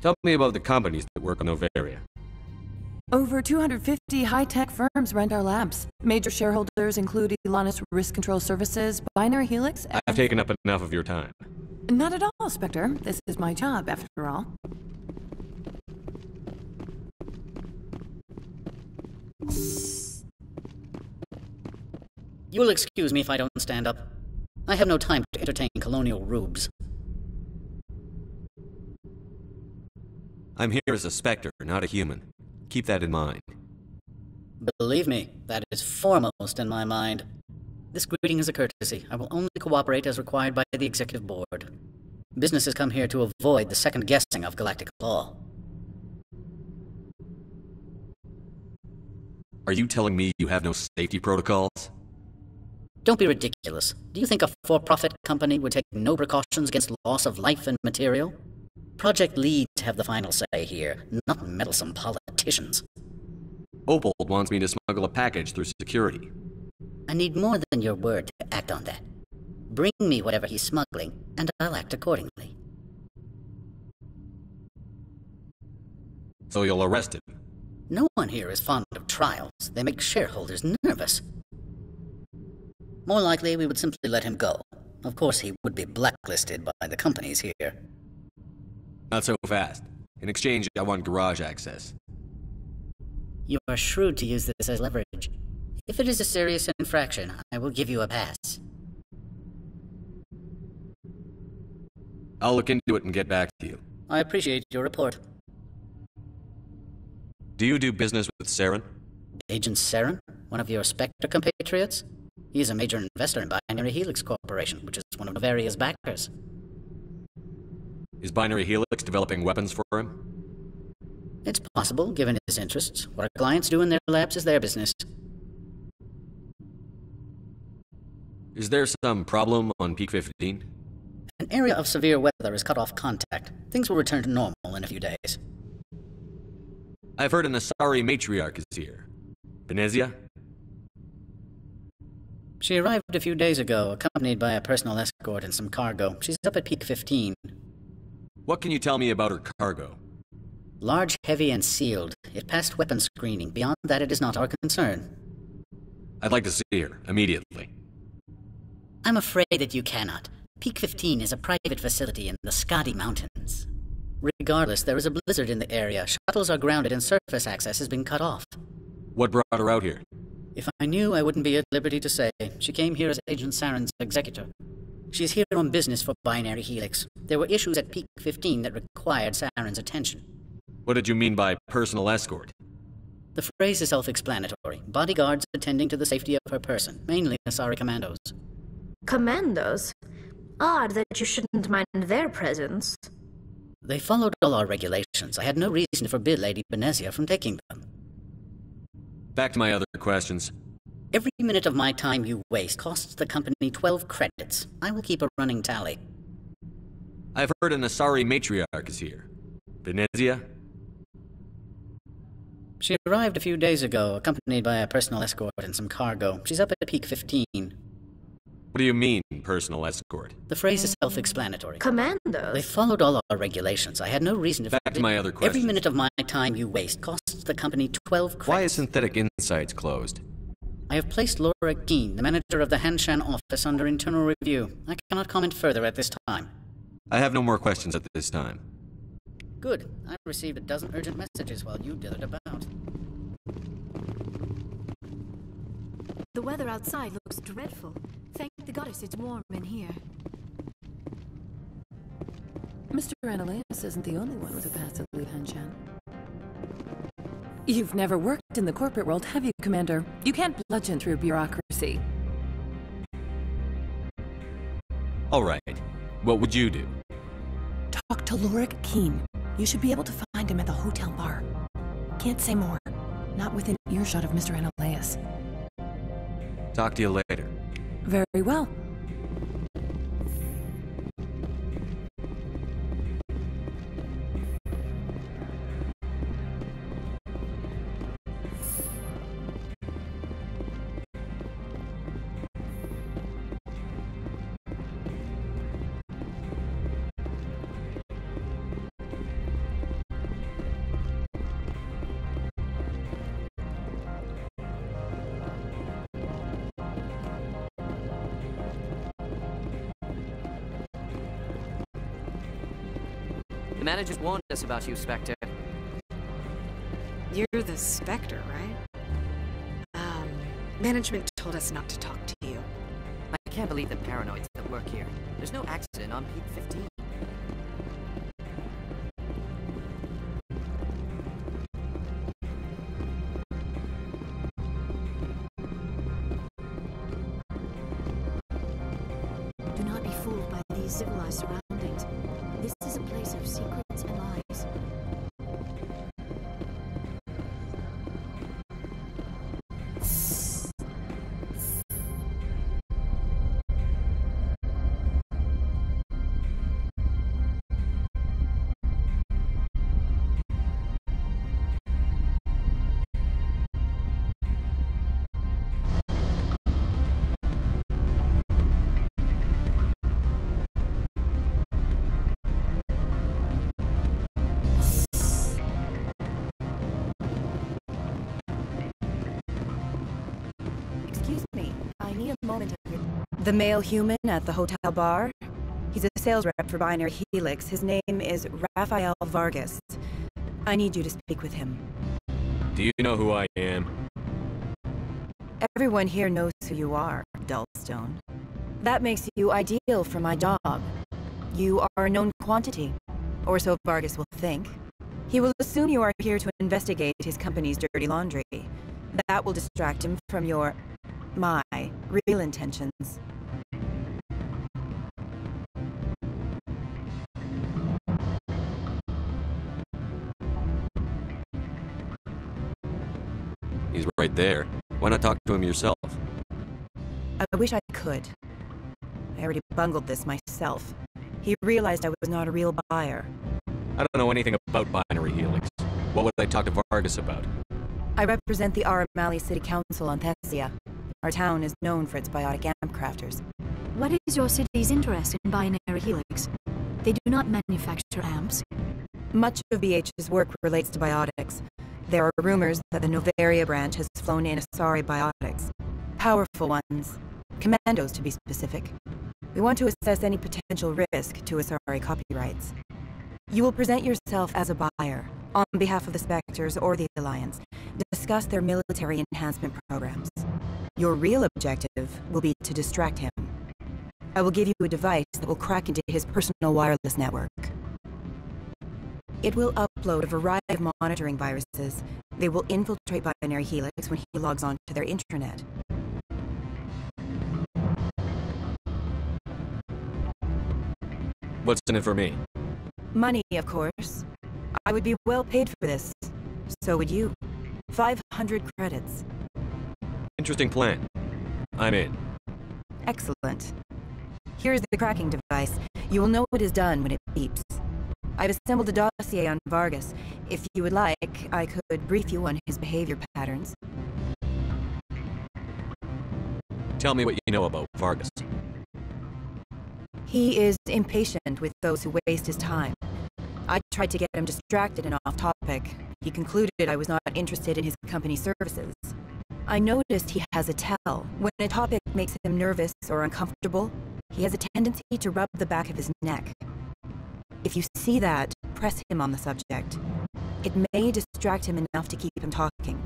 S2: Tell me about the companies that work on Noveria.
S17: Over 250 high-tech firms rent our labs. Major shareholders include Elanus Risk Control Services, Binary Helix, and...
S2: I've taken up enough of your time.
S17: Not at all, Spectre. This is my job, after all.
S21: You'll excuse me if I don't stand up. I have no time to entertain colonial rubes.
S2: I'm here as a Spectre, not a human. Keep that in mind.
S21: Believe me, that is foremost in my mind. This greeting is a courtesy. I will only cooperate as required by the Executive Board. Business has come here to avoid the second guessing of galactic law.
S2: Are you telling me you have no safety protocols?
S21: Don't be ridiculous. Do you think a for-profit company would take no precautions against loss of life and material? Project leads have the final say here, not meddlesome politicians.
S2: Opal wants me to smuggle a package through security.
S21: I need more than your word to act on that. Bring me whatever he's smuggling, and I'll act accordingly.
S2: So you'll arrest him?
S21: No one here is fond of trials. They make shareholders nervous. More likely, we would simply let him go. Of course, he would be blacklisted by the companies here.
S2: Not so fast. In exchange, I want garage access.
S21: You are shrewd to use this as leverage. If it is a serious infraction, I will give you a pass.
S2: I'll look into it and get back to you.
S21: I appreciate your report.
S2: Do you do business with Saren?
S21: Agent Saren? One of your Spectre compatriots? He is a major investor in Binary Helix Corporation, which is one of Novaria's backers.
S2: Is Binary Helix developing weapons for him?
S21: It's possible, given his interests. What our clients do in their labs is their business.
S2: Is there some problem on Peak 15?
S21: An area of severe weather has cut off contact. Things will return to normal in a few days.
S2: I've heard an Asari matriarch is here. Venezia?
S21: She arrived a few days ago, accompanied by a personal escort and some cargo. She's up at Peak 15.
S2: What can you tell me about her cargo?
S21: Large, heavy, and sealed. It passed weapon screening. Beyond that, it is not our concern.
S2: I'd like to see her, immediately.
S21: I'm afraid that you cannot. Peak 15 is a private facility in the Skadi Mountains. Regardless, there is a blizzard in the area. Shuttles are grounded and surface access has been cut off.
S2: What brought her out here?
S21: If I knew, I wouldn't be at liberty to say. She came here as Agent Saren's executor. She's here on business for Binary Helix. There were issues at Peak 15 that required Saren's attention.
S2: What did you mean by personal escort?
S21: The phrase is self-explanatory. Bodyguards attending to the safety of her person, mainly Asari commandos.
S7: Commandos? Odd that you shouldn't mind their presence.
S21: They followed all our regulations. I had no reason to forbid Lady Venezia from taking them.
S2: Back to my other questions.
S21: Every minute of my time you waste costs the company 12 credits. I will keep a running tally.
S2: I've heard an Asari matriarch is here. Venezia?
S21: She arrived a few days ago, accompanied by a personal escort and some cargo. She's up at Peak 15.
S2: What do you mean, personal escort?
S21: The phrase is self-explanatory.
S7: Commandos?
S21: They followed all our regulations. I had no reason to...
S2: Back to my other questions.
S21: Every minute of my time you waste costs the company 12 credits.
S2: Why is Synthetic Insights closed?
S21: I have placed Laura Geen, the manager of the Hanshan office, under internal review. I cannot comment further at this time.
S2: I have no more questions at this time.
S21: Good. I received a dozen urgent messages while you dithered about.
S10: The weather outside looks dreadful. Thank the goddess it's warm in here.
S17: Mr. Annaleus isn't the only one with a pass to leave Hanshan. You've never worked in the corporate world, have you, Commander? You can't bludgeon through bureaucracy.
S2: All right. What would you do?
S17: Talk to Lorik Keen. You should be able to find him at the hotel bar. Can't say more. Not within earshot of Mr. Annaleus.
S2: Talk to you later.
S17: Very well.
S1: The managers warned us about you, Spectre.
S22: You're the Spectre, right? Management told us not to talk to you.
S1: I can't believe the paranoids that work here. There's no accident on Peak 15.
S10: Do not be fooled by these civilized surroundings. This is a place of secrets and lies.
S3: The male human at the hotel bar? He's a sales rep for Binary Helix. His name is Rafael Vargas. I need you to speak with him.
S6: Do you know who I am?
S3: Everyone here knows who you are, Dullstone. That makes you ideal for my job. You are a known quantity, or so Vargas will think. He will assume you are here to investigate his company's dirty laundry. That will distract him from my real intentions.
S2: He's right there. Why not talk to him yourself?
S3: I wish I could. I already bungled this myself. He realized I was not a real buyer.
S6: I don't know anything about Binary Helix. What would I talk to Vargas about?
S3: I represent the Aramali City Council on Thessia. Our town is known for its biotic amp crafters.
S10: What is your city's interest in Binary Helix? They do not manufacture amps.
S3: Much of BH's work relates to biotics. There are rumors that the Novaria branch has flown in Asari biotics. Powerful ones. Commandos, to be specific. We want to assess any potential risk to Asari copyrights. You will present yourself as a buyer, on behalf of the Spectres or the Alliance, discuss their military enhancement programs. Your real objective will be to distract him. I will give you a device that will crack into his personal wireless network. It will upload a variety of monitoring viruses. They will infiltrate Binary Helix when he logs on to their intranet.
S6: What's in it for me?
S3: Money, of course. I would be well paid for this. So would you. 500 credits.
S6: Interesting plan. I'm in.
S3: Excellent. Here's the cracking device. You will know what is done when it beeps. I've assembled a dossier on Vargas. If you would like, I could brief you on his behavior patterns.
S6: Tell me what you know about Vargas.
S3: He is impatient with those who waste his time. I tried to get him distracted and off topic. He concluded I was not interested in his company services. I noticed he has a tell. When a topic makes him nervous or uncomfortable, he has a tendency to rub the back of his neck. If you see that, press him on the subject. It may distract him enough to keep him talking.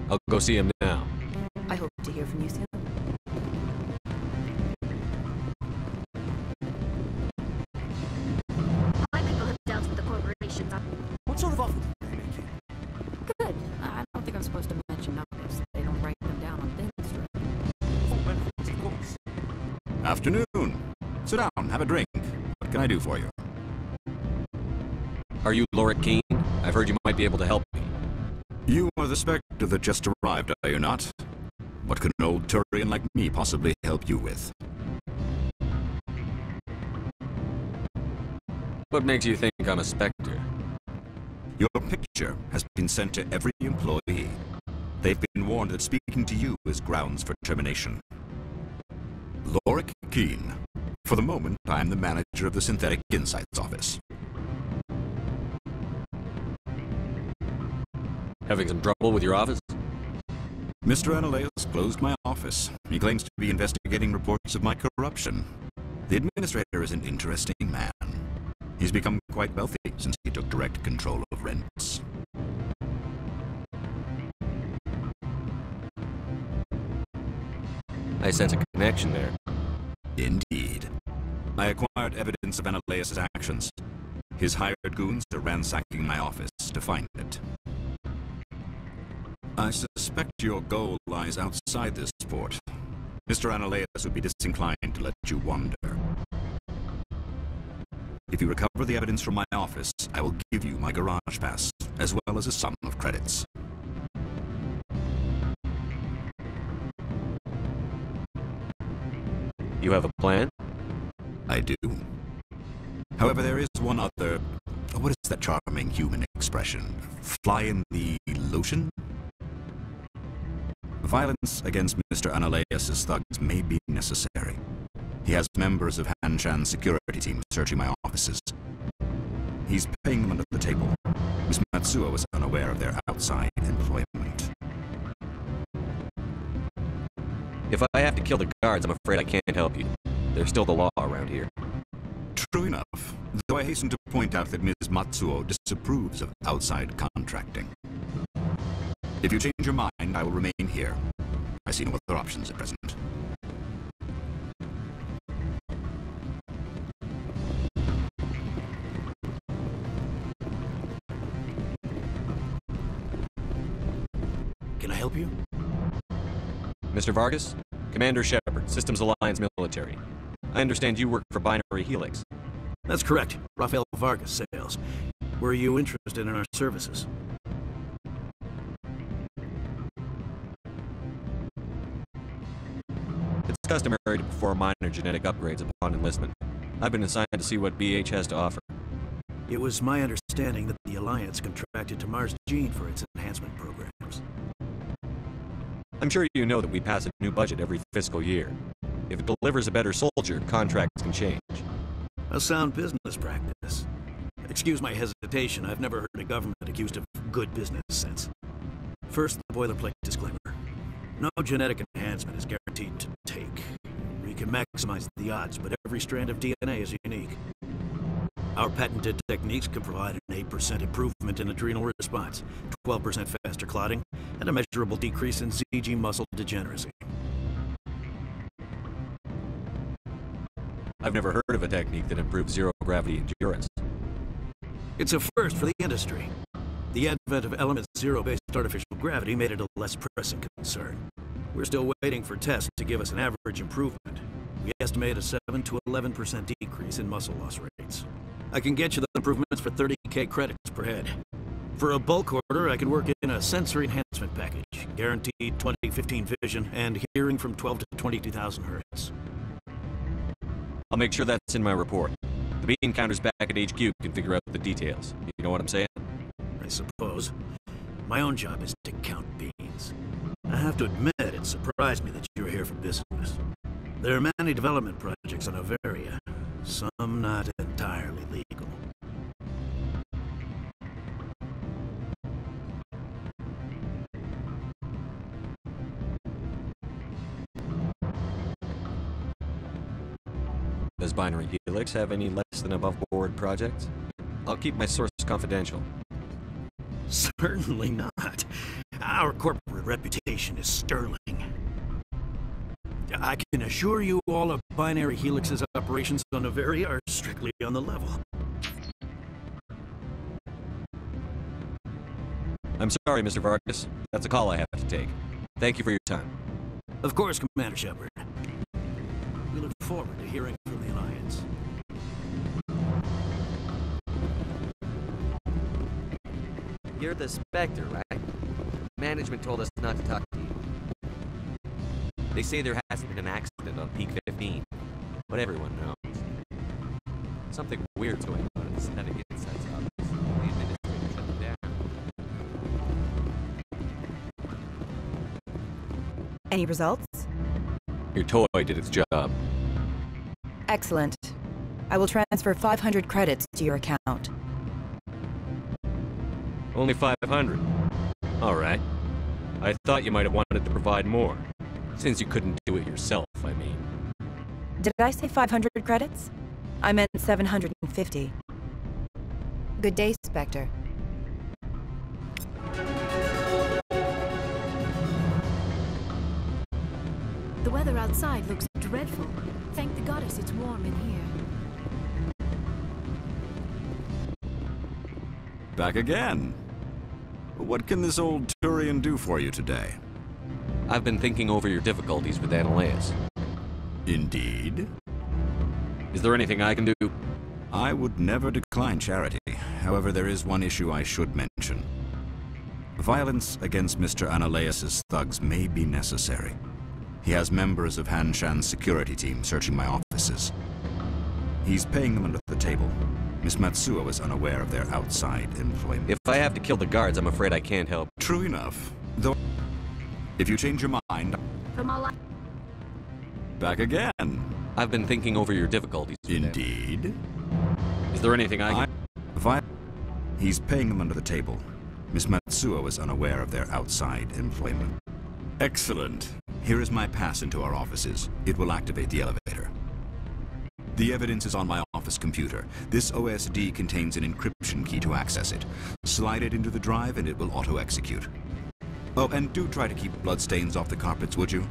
S6: I'll go see him now.
S3: I hope to hear from you soon.
S7: My people have dealt with the corporations.
S8: What sort of offer did they make you?
S5: Good. I don't think I'm supposed to mention numbers. They don't write them down on things,
S8: Full benefits, of course. Afternoon. Sit down, have a drink. What can I do for you?
S6: Are you Lorik Keene? I've heard you might be able to help me.
S8: You are the Spectre that just arrived, are you not? What can an old Turian like me possibly help you with?
S6: What makes you think I'm a Spectre?
S8: Your picture has been sent to every employee. They've been warned that speaking to you is grounds for termination. Lorik Keene. For the moment, I'm the manager of the Synthetic Insights Office.
S6: Having some trouble with your office?
S8: Mr. Analeas closed my office. He claims to be investigating reports of my corruption. The administrator is an interesting man. He's become quite wealthy since he took direct control of rents.
S6: I sense a connection there.
S8: Indeed. I acquired evidence of Analeas' actions. His hired goons are ransacking my office to find it. I suspect your goal lies outside this port. Mr. Analeas would be disinclined to let you wander. If you recover the evidence from my office, I will give you my garage pass, as well as a sum of credits.
S6: You have a plan?
S8: I do. However, there is one other... What is that charming human expression? Fly in the lotion? Violence against Mr. Analeas' thugs may be necessary. He has members of Han-Chan's security team searching my offices. He's paying them under the table. Miss Matsuo was unaware of their outside employment.
S6: If I have to kill the guards, I'm afraid I can't help you. There's still the law around here.
S8: True enough, though I hasten to point out that Ms. Matsuo disapproves of outside contracting. If you change your mind, I will remain here. I see no other options at present.
S9: Can I help you?
S6: Mr. Vargas? Commander Shepard, Systems Alliance Military. I understand you work for Binary Helix.
S9: That's correct. Rafael Vargas sales. Were you interested in our services?
S6: It's customary to perform minor genetic upgrades upon enlistment. I've been assigned to see what BH has to offer.
S9: It was my understanding that the Alliance contracted to Mars Gene for its enhancement programs.
S6: I'm sure you know that we pass a new budget every fiscal year. If it delivers a better soldier, contracts can change.
S9: A sound business practice. Excuse my hesitation, I've never heard a government accused of good business sense. First, the boilerplate disclaimer. No genetic enhancement is guaranteed to take. We can maximize the odds, but every strand of DNA is unique. Our patented techniques can provide an 8% improvement in adrenal response, 12% faster clotting, and a measurable decrease in ZG muscle degeneracy.
S6: I've never heard of a technique that improves zero-gravity endurance.
S9: It's a first for the industry. The advent of Element Zero-based artificial gravity made it a less pressing concern. We're still waiting for tests to give us an average improvement. We estimate a 7 to 11% decrease in muscle loss rates. I can get you the improvements for 30k credits per head. For a bulk order, I can work in a sensory enhancement package, guaranteed 20/15 vision, and hearing from 12 to 22,000 hertz.
S6: I'll make sure that's in my report. The bean counters back at HQ can figure out the details. You know what I'm saying?
S9: I suppose. My own job is to count beans. I have to admit, it surprised me that you're here for business. There are many development projects on Noveria, some not entirely legal.
S6: Does Binary Helix have any less than above-board projects? I'll keep my source confidential.
S9: Certainly not. Our corporate reputation is sterling. I can assure you all of Binary Helix's operations on Noveria are strictly on the level.
S6: I'm sorry, Mr. Vargas. That's a call I have to take. Thank you for your time.
S9: Of course, Commander Shepard. We look forward to hearing from the Alliance.
S1: You're the Spectre, right? Management told us not to talk to you. They say there hasn't been an accident on Peak 15, but everyone knows. Something weird's going on in the Synthetic Insights office. The administrator shut them down.
S3: Any results?
S6: Your toy did its job.
S3: Excellent. I will transfer 500 credits to your account.
S6: Only 500. All right. I thought you might have wanted to provide more. Since you couldn't do it yourself, I mean.
S3: Did I say 500 credits? I meant 750. Good day, Spectre.
S10: The weather outside looks dreadful. Thank the goddess it's warm in here.
S8: Back again. What can this old Turian do for you today?
S6: I've been thinking over your difficulties with Analeus.
S8: Indeed?
S6: Is there anything I can do?
S8: I would never decline charity. However, there is one issue I should mention. Violence against Mr. Analeus' thugs may be necessary. He has members of Han Shan's security team searching my offices. He's paying them under the table. Miss Matsuo is unaware of their outside employment.
S6: If I have to kill the guards, I'm afraid I can't help.
S8: True enough. Though, if you change your mind... Back again.
S6: I've been thinking over your difficulties.
S8: Indeed.
S6: Is there anything I can...
S8: He's paying them under the table. Miss Matsuo is unaware of their outside employment. Excellent. Here is my pass into our offices. It will activate the elevator. The evidence is on my office computer. This OSD contains an encryption key to access it. Slide it into the drive and it will auto-execute. Oh, and do try to keep bloodstains off the carpets, would you?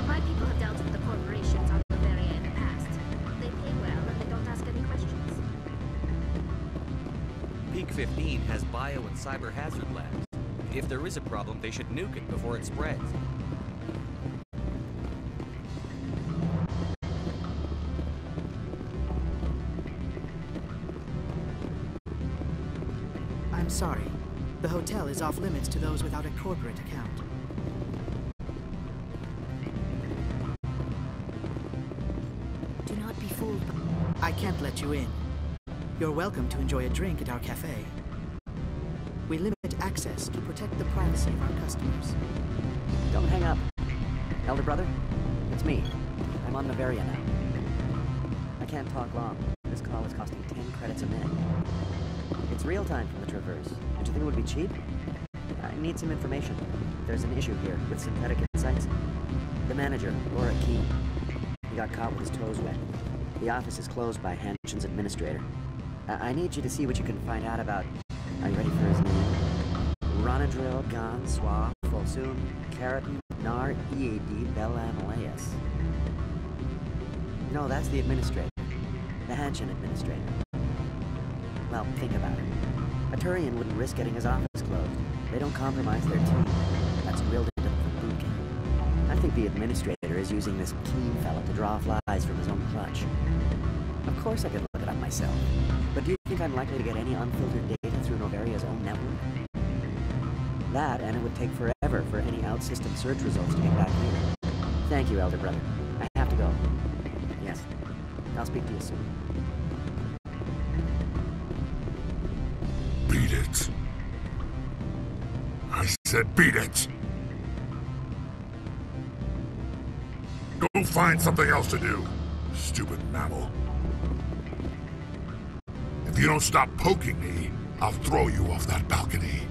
S7: My people have dealt with the corporations on Bavaria in the past. They pay well and they don't ask any questions.
S1: Peak 15 has bio and cyber hazard labs. If there is a problem, they should nuke it before it spreads.
S11: I'm sorry. The hotel is off limits to those without a corporate account. Do not be fooled by... I can't let you in. You're welcome to enjoy a drink at our cafe. We limit access to protect the privacy of our customers.
S13: Don't hang up. Elder brother, it's me. I'm on Bavaria now. I can't talk long. This call is costing 10 credits a minute. It's real time from the Traverse. Did you think it would be cheap? I need some information. There's an issue here with synthetic insights. The manager, Laura Keene, he got caught with his toes wet. The office is closed by Hanshin's administrator. I need you to see what you can find out about... Are you ready for his name? Ronadril Gan Swa Folsum Keratin Nar Ead Belamaleus. No, that's the administrator. The Hanshin administrator. Well, think about it. A Turian wouldn't risk getting his office closed. They don't compromise their team. That's drilled into them from boot camp. I think the administrator is using this Keene fella to draw flies from his own clutch. Of course I could look it up myself. But do you think I'm likely to get any unfiltered data through Novaria's own network? That, and it would take forever for any out-system search results to get back here. Thank you, Elder Brother. I have to go. Yes. I'll speak to you soon.
S4: Beat it. I said beat it! Go find something else to do, stupid mammal. If you don't stop poking me, I'll throw you off that balcony.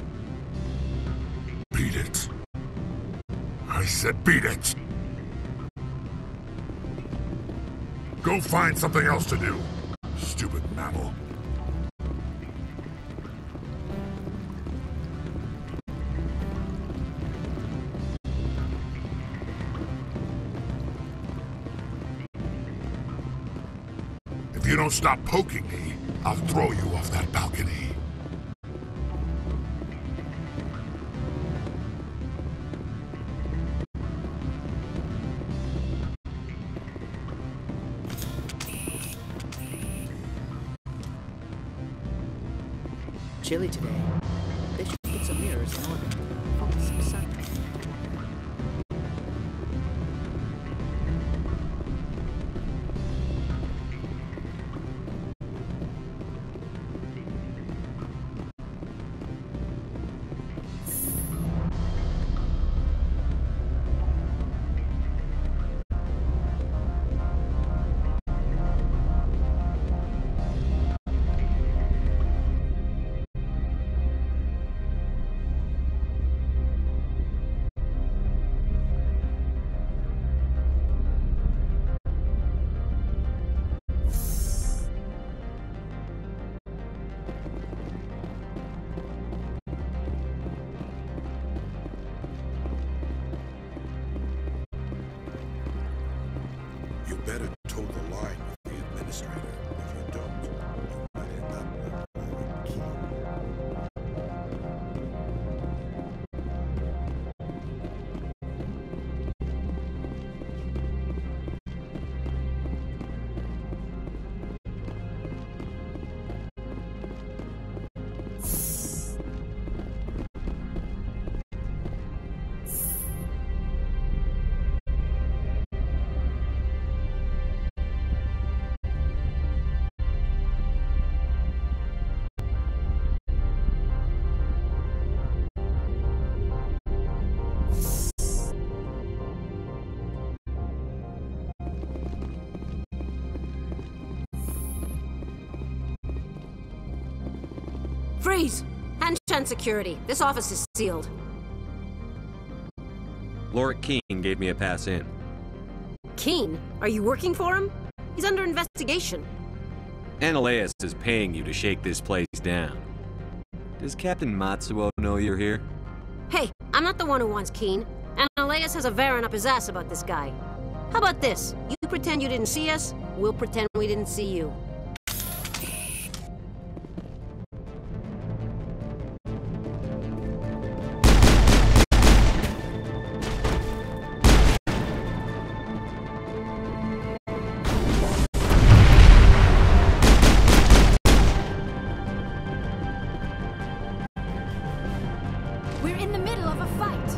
S4: Beat it. I said beat it! Go find something else to do, stupid mammal. If you don't stop poking me, I'll throw you off that balcony.
S11: Chilly today. They should put some mirrors in orbit. Focus some sun.
S20: You better toe the line with the administrator. If you don't, you might end up like Laura Keene.
S12: Freeze! Hanshan security. This office is sealed.
S6: Lorik Keene gave me a pass in.
S12: Keene? Are you working for him? He's under investigation.
S6: Ananias is paying you to shake this place down. Does Captain Matsuo know you're here?
S12: Hey, I'm not the one who wants Keene. Ananias has a Varen up his ass about this guy. How about this? You pretend you didn't see us, we'll pretend we didn't see you.
S10: We're in the middle of a fight.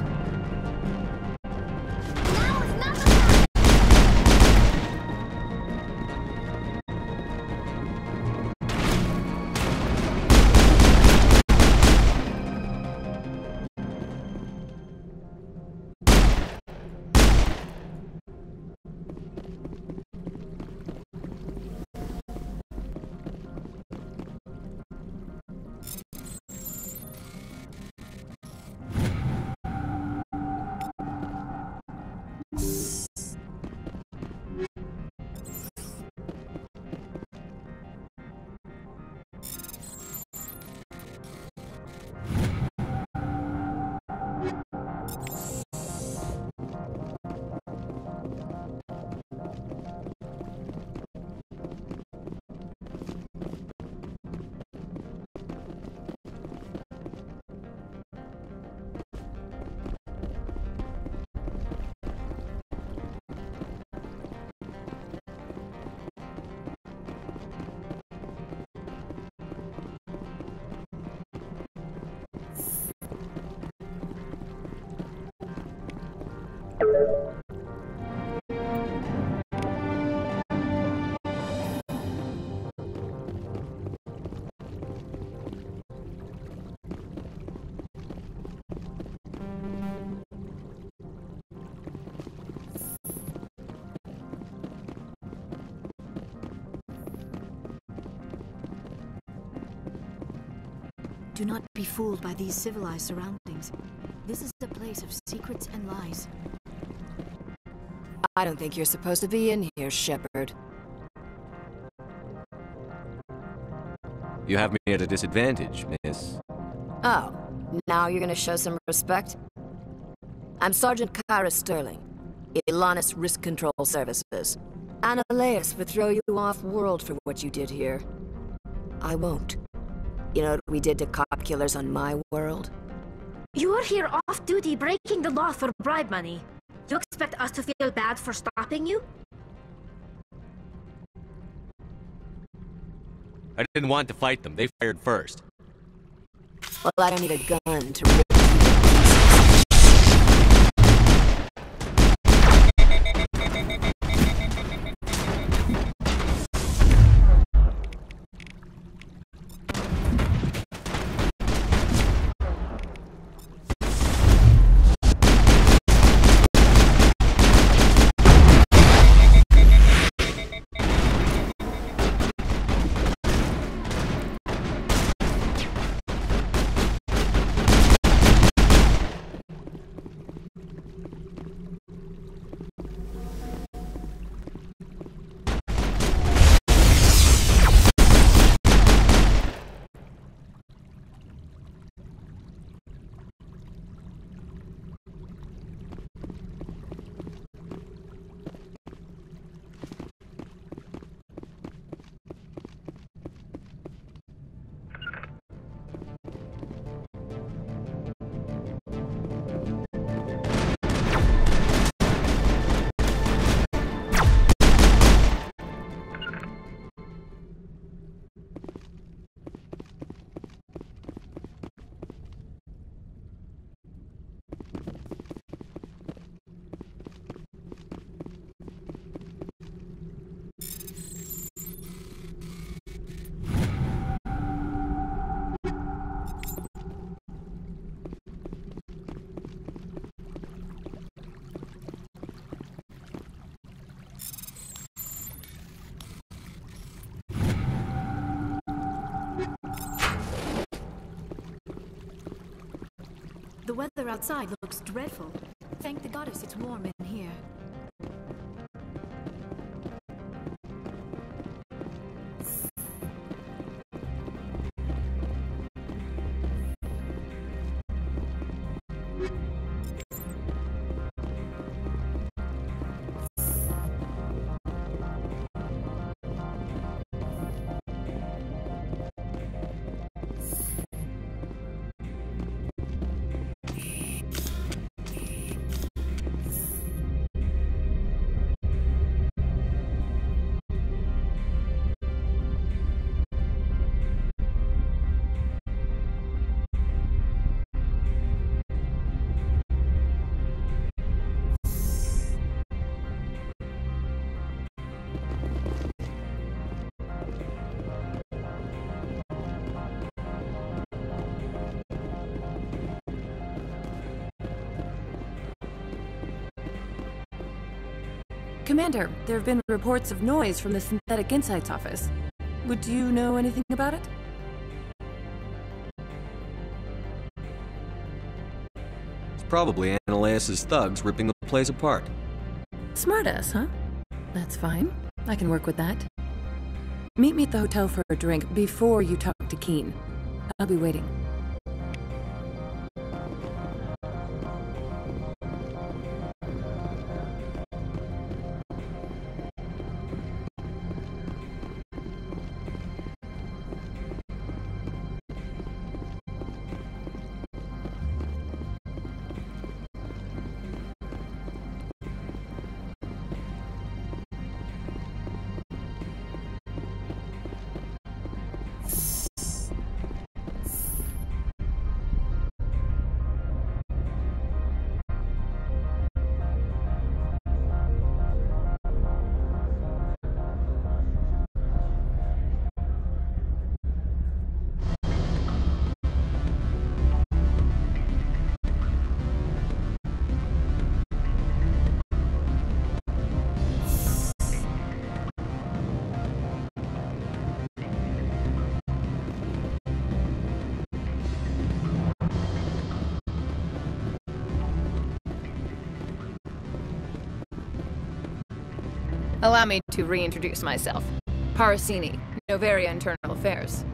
S10: Do not be fooled by these civilized surroundings. This is a place of secrets and lies.
S16: I don't think you're supposed to be in here, Shepard.
S6: You have me at a disadvantage, miss.
S16: Oh, now you're gonna show some respect? I'm Sergeant Kyra Sterling, Ilanis Risk Control Services. Ananias would throw you off-world for what you did here. I won't. You know what we did to cop killers on my world?
S7: You are here off-duty breaking the law for bribe money. You expect us to feel bad for stopping you?
S6: I didn't want to fight them. They fired first.
S16: Well, I don't need a gun to rip
S10: The weather outside looks dreadful. Thank the goddess it's warm in here.
S17: Commander, there have been reports of noise from the Synthetic Insights office. Would you know anything about it?
S2: It's probably Analeus' thugs ripping the place apart.
S17: Smartass, huh? That's fine. I can work with that. Meet me at the hotel for a drink before you talk to Keen. I'll be waiting.
S14: Allow me to reintroduce myself. Parasini, Noveria Internal Affairs.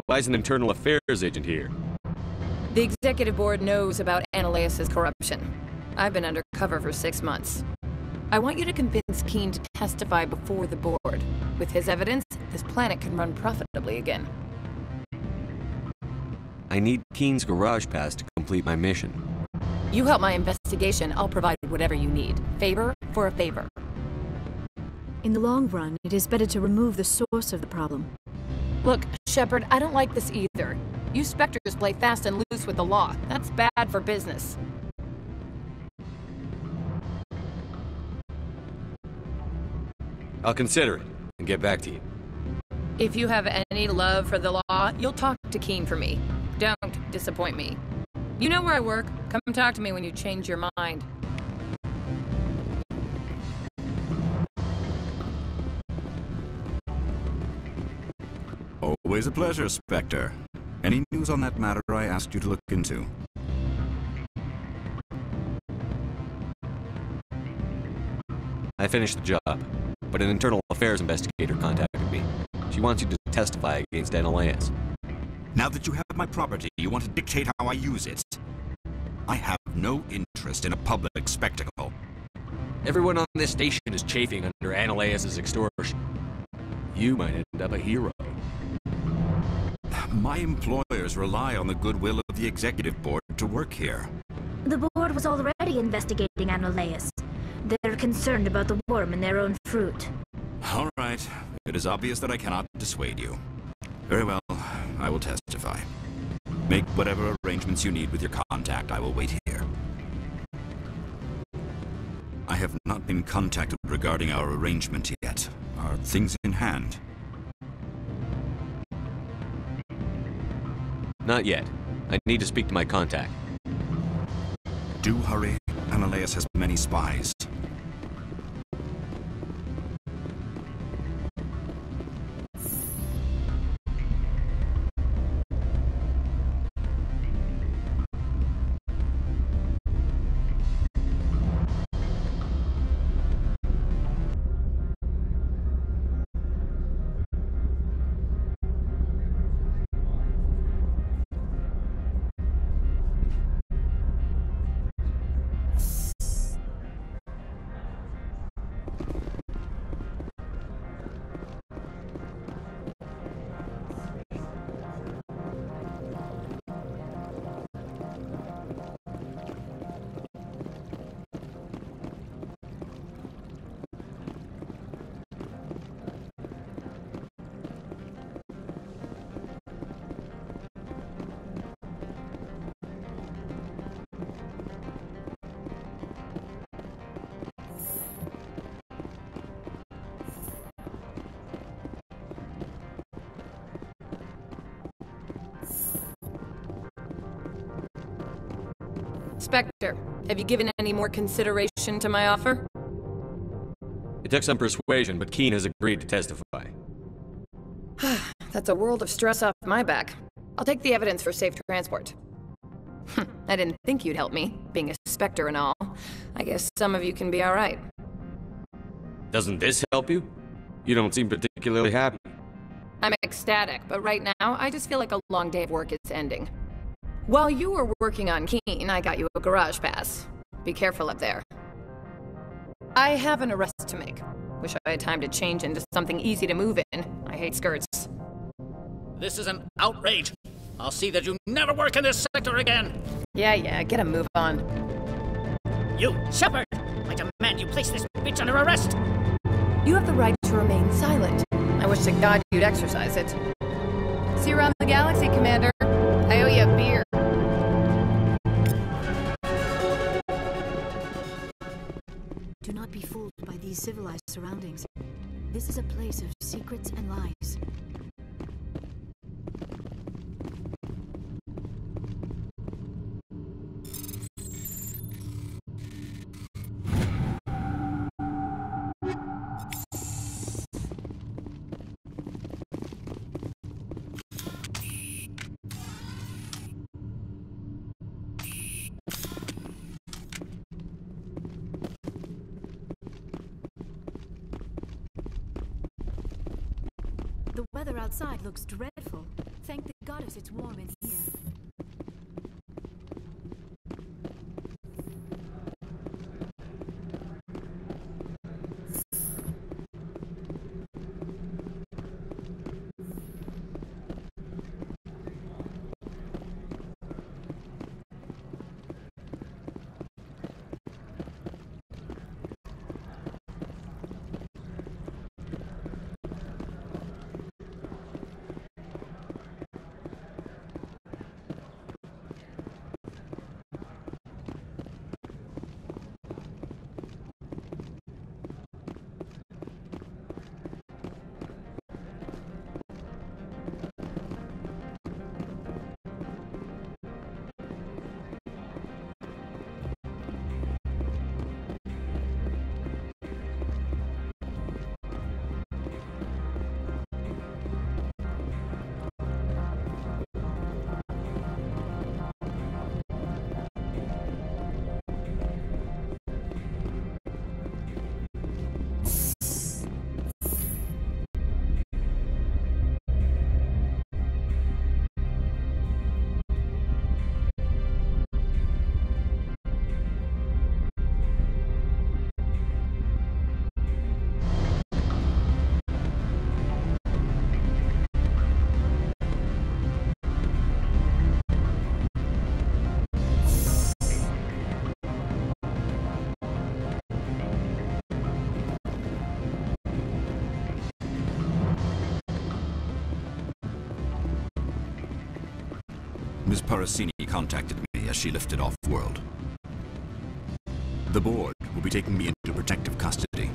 S6: Why is an internal affairs agent here?
S14: The executive board knows about Analeus' corruption. I've been undercover for 6 months. I want you to convince Keen to testify before the board. With his evidence, this planet can run profitably again.
S2: I need Keen's garage pass to complete my mission.
S14: You help my investigation, I'll provide whatever you need. Favor for a favor.
S10: In the long run, it is better to remove the source of the problem.
S14: Look, Shepard, I don't like this either. You Spectres play fast and loose with the law. That's bad for business.
S6: I'll consider it and get back to you.
S14: If you have any love for the law, you'll talk to Keen for me. Don't disappoint me. You know where I work. Come talk to me when you change your mind.
S8: Always a pleasure, Spectre. Any news on that matter I asked you to look into?
S2: I finished the job, but an internal affairs investigator contacted me. She wants you to testify against Analeus.
S8: Now that you have my property, you want to dictate how I use it. I have no interest in a public spectacle.
S6: Everyone on this station is chafing under Analeus' extortion. You might end up a hero.
S8: My employers rely on the goodwill of the executive board to work here.
S7: The board was already investigating Analeus. They're concerned about the worm in their own fruit.
S8: All right. It is obvious that I cannot dissuade you. Very well. I will testify. Make whatever arrangements you need with your contact. I will wait here. I have not been contacted regarding our arrangement yet. Are things in hand?
S2: Not yet. I need to speak to my contact.
S8: Do hurry. Analeus has many spies.
S14: Spectre, have you given any more consideration to my offer?
S6: It took some persuasion, but Keene has agreed to testify.
S14: That's a world of stress off my back. I'll take the evidence for safe transport. I didn't think you'd help me, being a Spectre and all. I guess some of you can be alright.
S6: Doesn't this help you? You don't seem particularly happy.
S14: I'm ecstatic, but right now, I just feel like a long day of work is ending. While you were working on Keene, I got you a garage pass. Be careful up there. I have an arrest to make. Wish I had time to change into something easy to move in. I hate skirts.
S21: This is an outrage. I'll see that you never work in this sector again.
S14: Yeah, get a move on.
S21: You, Shepard! I demand you place this bitch under arrest!
S14: You have the right to remain silent. I wish to God you'd exercise it. See you around the galaxy, Commander. I owe you a beer.
S10: Do not be fooled by these civilized surroundings. This is a place of secrets and lies. The weather outside looks dreadful. Thank the goddess it's warm in here.
S8: Ms. Parasini contacted me as she lifted off-world. The board will be taking me into protective custody.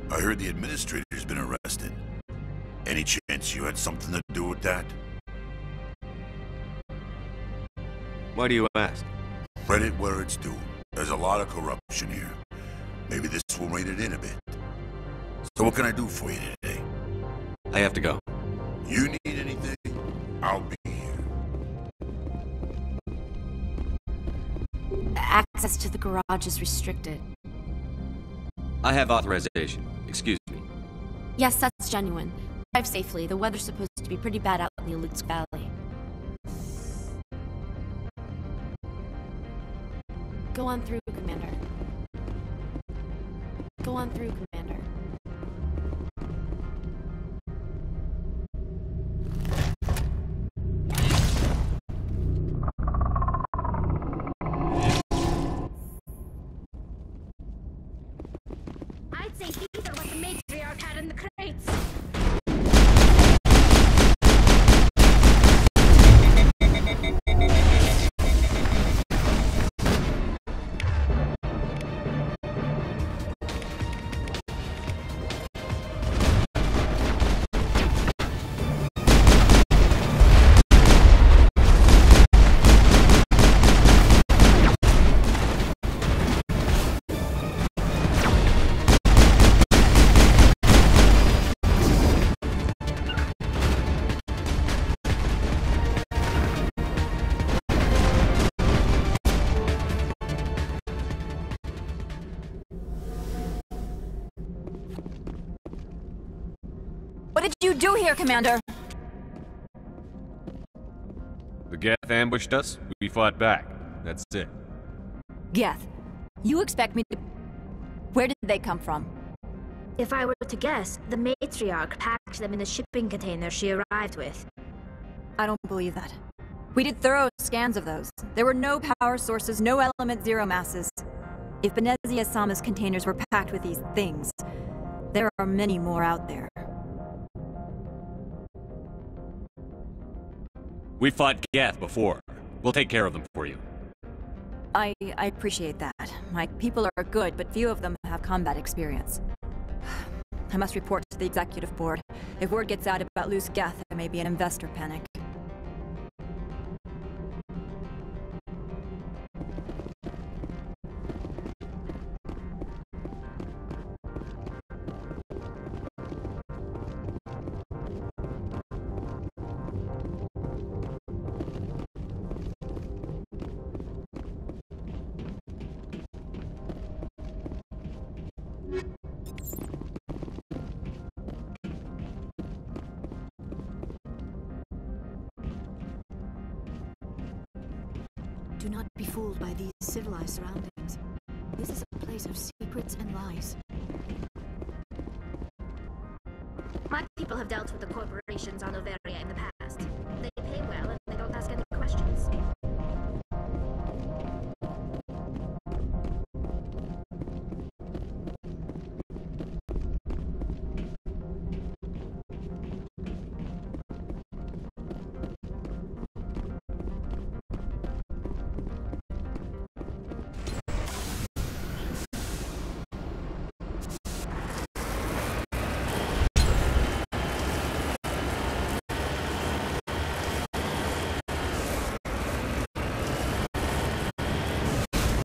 S4: I heard the administrator's been arrested. Any chance you had something to do with that?
S6: Why do you ask?
S4: Credit where it's due. There's a lot of corruption here. Maybe this will rein it in a bit. So what can I do for you today?
S6: I have to go.
S4: You need anything? I'll be here.
S5: Access to the garage is restricted.
S1: I have authorization. Excuse me.
S19: Yes, that's genuine. Drive safely. The weather's supposed to be pretty bad out in the Alutsk Valley. Go on through, Commander. Go on through, Commander.
S7: I'd say these are what the matriarch had in the crates.
S3: What did you do here, Commander?
S6: The Geth ambushed us, we fought back. That's it.
S3: Geth, you expect me to... Where did they come from?
S7: If I were to guess, the matriarch packed them in the shipping container she arrived with.
S3: I don't believe that. We did thorough scans of those. There were no power sources, no element zero masses. If Benezia Sama's containers were packed with these things, there are many more out there.
S6: We fought Geth before. We'll take care of them for you.
S3: I appreciate that. My people are good, but few of them have combat experience. I must report to the executive board. If word gets out about loose Geth, there may be an investor panic.
S10: Do not be fooled by these civilized surroundings. This is a place of secrets and lies.
S7: My people have dealt with the corporations on Noveria